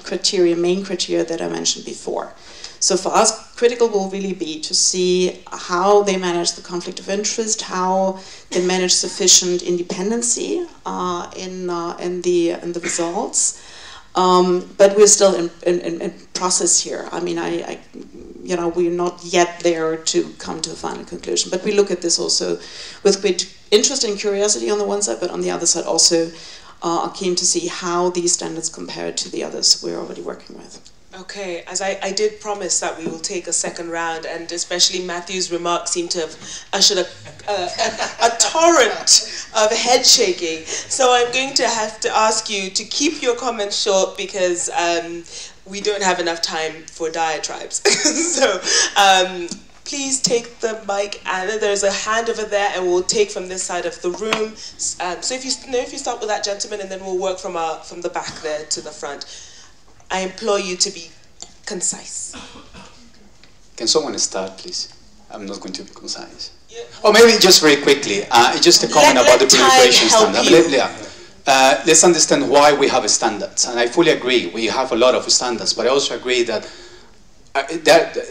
main criteria that I mentioned before. So for us, critical will really be to see how they manage the conflict of interest, how they manage sufficient independency in the results. But we're still in process here. I mean, we're not yet there to come to a final conclusion. But we look at this also with great interest and curiosity on the one side, but on the other side also are keen to see how these standards compare to the others we're already working with. Okay, as I did promise that we will take a second round, and especially Matthew's remarks seem to have ushered a torrent of head shaking. So I'm going to have to ask you to keep your comments short because we don't have enough time for diatribes. So please take the mic, and there's a hand over there, and we'll take from this side of the room. So if you start with that gentleman, and then we'll work from the back there to the front. I implore you to be concise. Can someone start, please? I'm not going to be concise. Yeah. Or maybe just very quickly, just a comment about the proliferation standard. Let's understand why we have standards. And I fully agree, we have a lot of standards, but I also agree that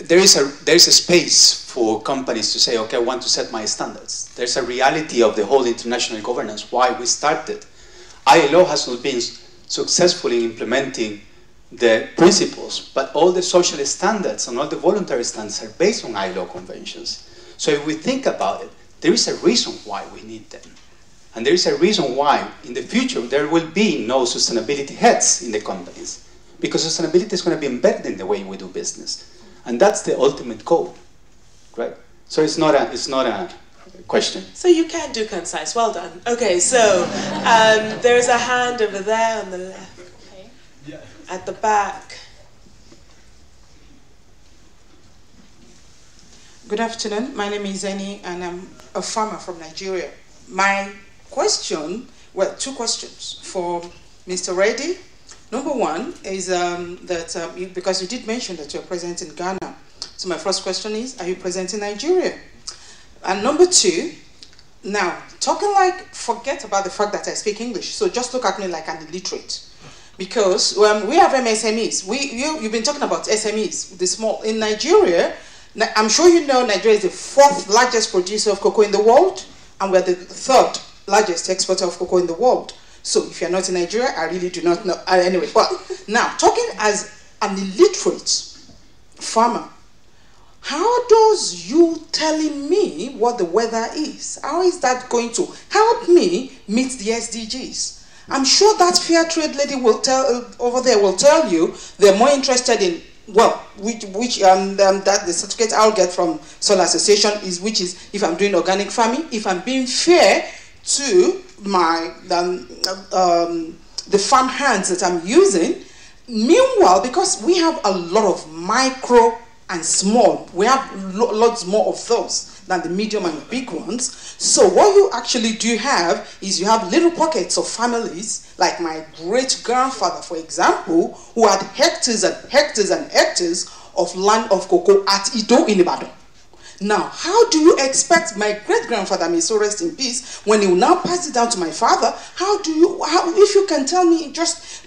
there is a space for companies to say, okay, I want to set my standards. There's a reality of the whole international governance, why we started. ILO has not been successful in implementing the principles, but all the social standards and all the voluntary standards are based on ILO conventions. So if we think about it, there is a reason why we need them. And there is a reason why in the future there will be no sustainability heads in the companies, because sustainability is going to be embedded in the way we do business. And that's the ultimate goal, right? So it's not a question. So you can do concise, well done. Okay, so there's a hand over there on the left. At the back. Good afternoon. My name is Eni, and I'm a farmer from Nigeria. My question, well, two questions for Mr. Reddy. Number one is because you did mention that you're present in Ghana. So my first question is, are you present in Nigeria? And number two, now, talking like, forget about the fact that I speak English, so just look at me like an illiterate. Because we have MSMEs. You've been talking about SMEs, the small. In Nigeria, I'm sure you know Nigeria is the 4th largest producer of cocoa in the world, and we're the 3rd largest exporter of cocoa in the world. So if you're not in Nigeria, I really do not know. Anyway, but now, talking as an illiterate farmer, how does you telling me what the weather is, how is that going to help me meet the SDGs? I'm sure that fair trade lady will over there will tell you they're more interested in, well, that the certificate I'll get from Solar Association is, which is if I'm doing organic farming, if I'm being fair to my the farm hands that I'm using. Meanwhile, because we have a lot of micro and small, we have lots more of those than the medium and big ones. So what you actually do have is you have little pockets of families, like my great-grandfather, for example, who had hectares and hectares and hectares of land of cocoa at Ido in Ibadan. Now, how do you expect my great-grandfather, may so rest in peace, when he will now pass it down to my father, if you can tell me, just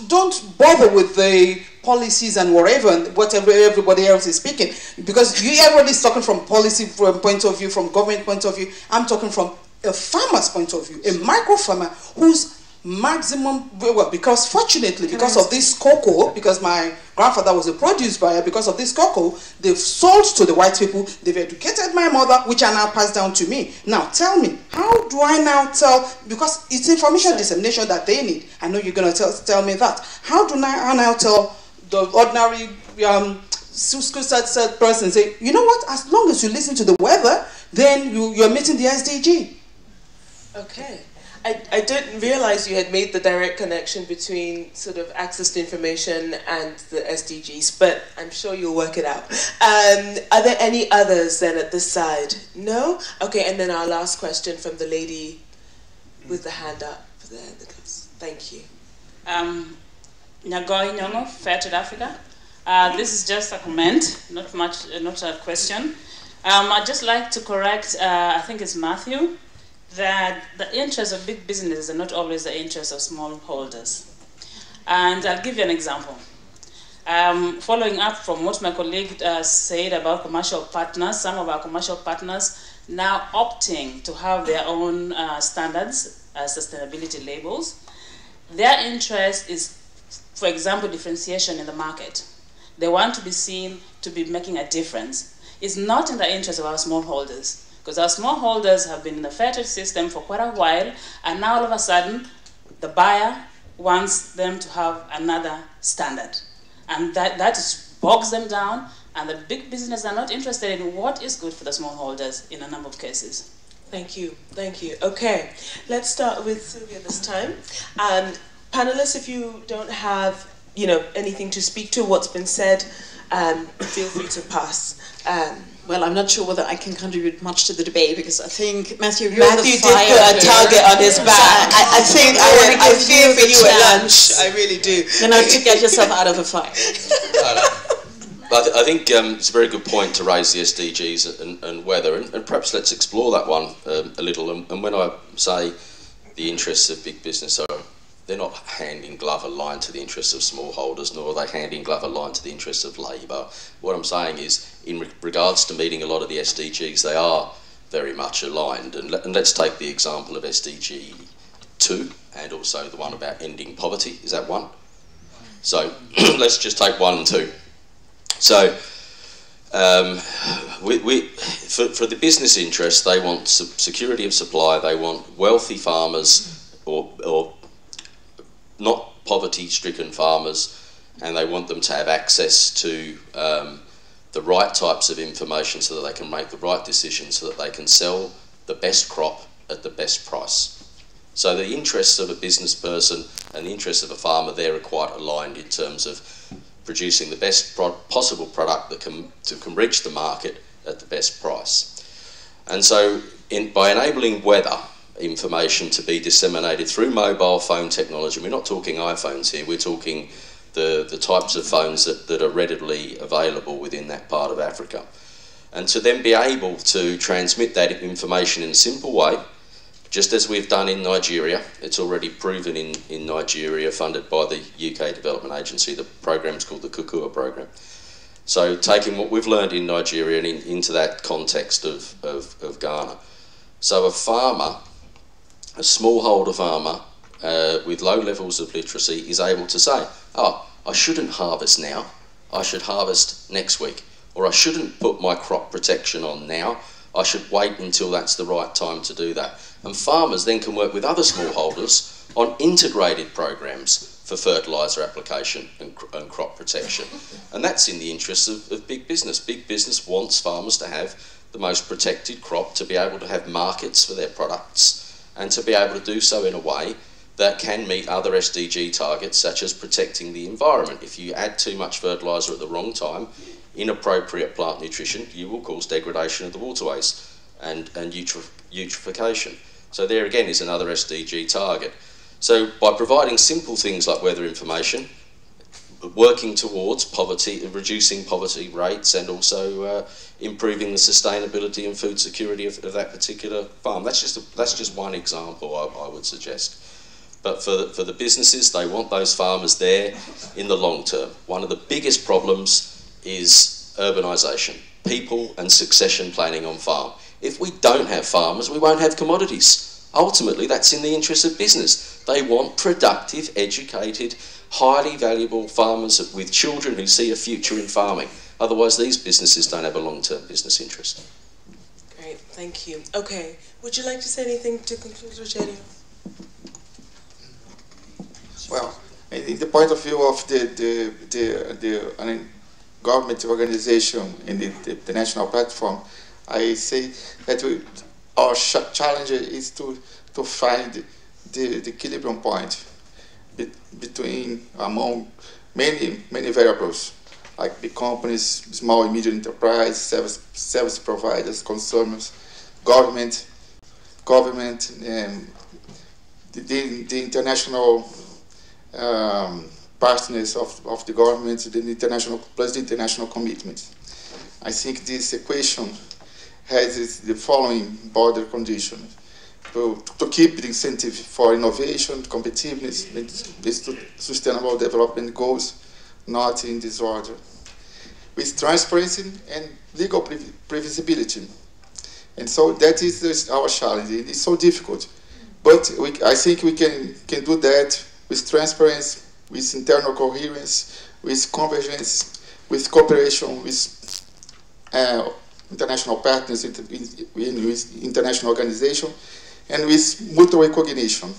don't bother with the policies and whatever everybody else is speaking, because everybody's talking from policy point of view, from government point of view. I'm talking from a farmer's point of view, a micro farmer whose maximum, well, because fortunately, because of this cocoa, because my grandfather was a produce buyer, because of this cocoa, they've sold to the white people, they've educated my mother, which are now passed down to me. Now, tell me, how do I now tell, because it's information dissemination that they need. I know you're going to tell me that. How do I now tell the ordinary school person, say, you know what, as long as you listen to the weather, then you're meeting the SDG. Okay. I didn't realize you had made the direct connection between sort of access to information and the SDGs, but I'm sure you'll work it out. Are there any others then at this side? No? Okay, and then our last question from the lady with the hand up there. Thank you. Nyagoi Nyongo, Fair Trade Africa. This is just a comment, not a question. I'd just like to correct, I think it's Matthew, that the interests of big businesses are not always the interests of smallholders. And I'll give you an example. Following up from what my colleague said about commercial partners, some of our commercial partners now opting to have their own standards, sustainability labels. Their interest is, for example, differentiation in the market. They want to be seen to be making a difference. It's not in the interest of our smallholders, because our smallholders have been in the fair trade system for quite a while, and now all of a sudden, the buyer wants them to have another standard. And that just bogs them down, and the big business are not interested in what is good for the smallholders in a number of cases. Thank you, thank you. Okay, let's start with Sylvia this time. Panelists, if you don't have anything to speak to what's been said, feel free to pass. Well, I'm not sure whether I can contribute much to the debate because I think Matthew did put a target on his back. I think I fear for you at lunch. I really do. You know, to get yourself out of the fire. I think it's a very good point to raise the SDGs and weather, and perhaps let's explore that one a little. And when I say the interests of big business they're not hand-in-glove aligned to the interests of smallholders, nor are they hand-in-glove aligned to the interests of labour. What I'm saying is, in regards to meeting a lot of the SDGs, they are very much aligned. And let's take the example of SDG 2, and also the one about ending poverty. Is that one? So let's just take 1 and 2. So for the business interest, they want security of supply, they want wealthy farmers or not poverty-stricken farmers, and they want them to have access to the right types of information so that they can make the right decisions, so that they can sell the best crop at the best price. So the interests of a business person and the interests of a farmer there are quite aligned in terms of producing the best possible product that can reach the market at the best price. And so by enabling weather information to be disseminated through mobile phone technology, we're not talking iPhones here, we're talking the types of phones that are readily available within that part of Africa. And to then be able to transmit that information in a simple way, just as we've done in Nigeria. It's already proven in Nigeria, funded by the UK Development Agency. The program's called the Kukua program. So taking what we've learned in Nigeria and into that context of Ghana. So a farmer, a smallholder farmer with low levels of literacy is able to say, oh, I shouldn't harvest now, I should harvest next week. Or I shouldn't put my crop protection on now, I should wait until that's the right time to do that. And farmers then can work with other smallholders on integrated programs for fertiliser application and crop protection. And that's in the interests of big business. Big business wants farmers to have the most protected crop, to be able to have markets for their products, and to be able to do so in a way that can meet other SDG targets, such as protecting the environment. If you add too much fertiliser at the wrong time, inappropriate plant nutrition, you will cause degradation of the waterways and eutrophication. So there again is another SDG target. So by providing simple things like weather information, working towards poverty, reducing poverty rates, and also improving the sustainability and food security of that particular farm. That's just one example I would suggest. But for the businesses, they want those farmers there in the long term. One of the biggest problems is urbanisation, people and succession planning on farm. If we don't have farmers, we won't have commodities. Ultimately, that's in the interest of business. They want productive, educated, highly valuable farmers with children who see a future in farming. Otherwise, these businesses don't have a long-term business interest. Great, thank you. Okay, would you like to say anything to conclude, Rogerio? Well, in the point of view of the government organization in the national platform, I say that our challenge is to find the equilibrium point among many variables, like big companies, small and medium enterprise, service providers, consumers, government, the international partners of the government, plus the international commitments. I think this equation has the following border conditions: to keep the incentive for innovation, competitiveness, and sustainable development goals not in disorder, with transparency and legal previsibility. And so that is our challenge. It's so difficult, but I think we can do that with transparency, with internal coherence, with convergence, with cooperation with international partners, with international organizations, and with mutual recognition.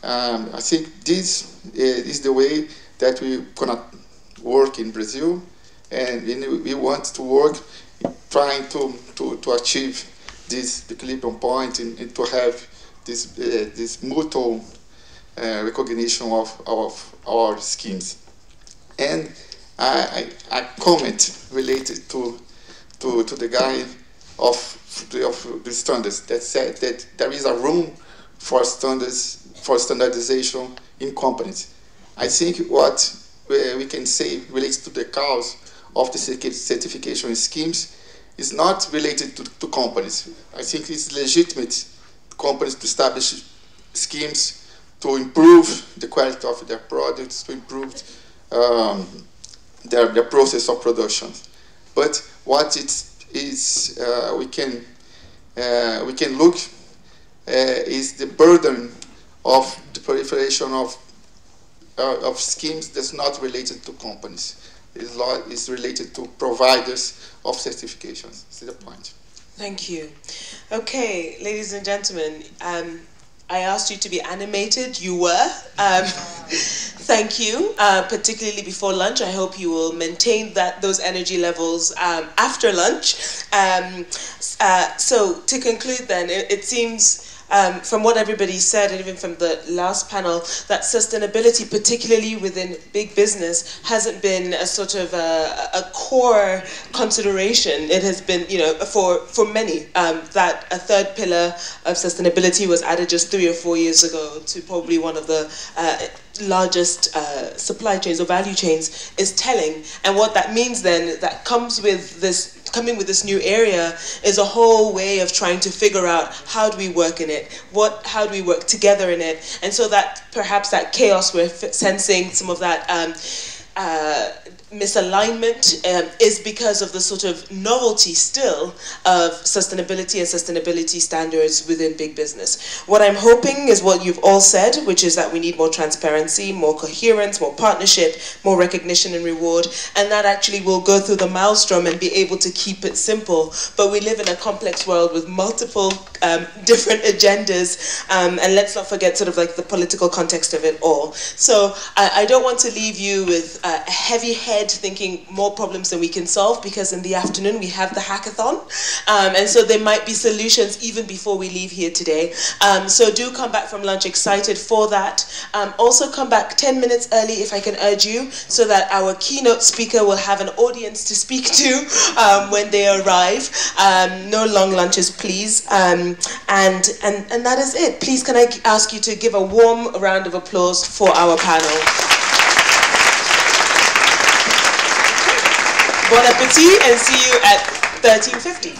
I think this is the way that we're going to work in Brazil, and we want to work trying to achieve this equilibrium point and to have this mutual recognition of our schemes. And a comment related to the guy of the standards that said that there is a room for standardization in companies. I think what we can say relates to the cause of the certification schemes is not related to companies. I think it's legitimate companies to establish schemes to improve the quality of their products, to improve their process of production. But what we can look is the burden of the proliferation of schemes that's not related to companies. It's related to providers of certifications. That's the point. Thank you. Okay, ladies and gentlemen, I asked you to be animated. You were. Thank you, particularly before lunch. I hope you will maintain those energy levels after lunch. So to conclude then, it seems from what everybody said, and even from the last panel, that sustainability, particularly within big business, hasn't been a sort of a core consideration. It has been, for many, that a third pillar of sustainability was added just 3 or 4 years ago to probably one of the largest supply chains or value chains is telling. And what that means then, that coming with this new area is a whole way of trying to figure out how do we work in it, how do we work together in it, and so that perhaps that chaos we're sensing, some of that misalignment is because of the sort of novelty still of sustainability and sustainability standards within big business. What I'm hoping is what you've all said, which is that we need more transparency, more coherence, more partnership, more recognition and reward, and that actually will go through the maelstrom and be able to keep it simple. But we live in a complex world with multiple different agendas, and let's not forget sort of like the political context of it all. So I don't want to leave you with a heavy head thinking more problems than we can solve, because in the afternoon we have the hackathon, and so there might be solutions even before we leave here today. So do come back from lunch excited for that. Also come back 10 minutes early if I can urge you, so that our keynote speaker will have an audience to speak to when they arrive. No long lunches, please. And that is it. Please, can I ask you to give a warm round of applause for our panel. Bon appetit, and see you at 13:50.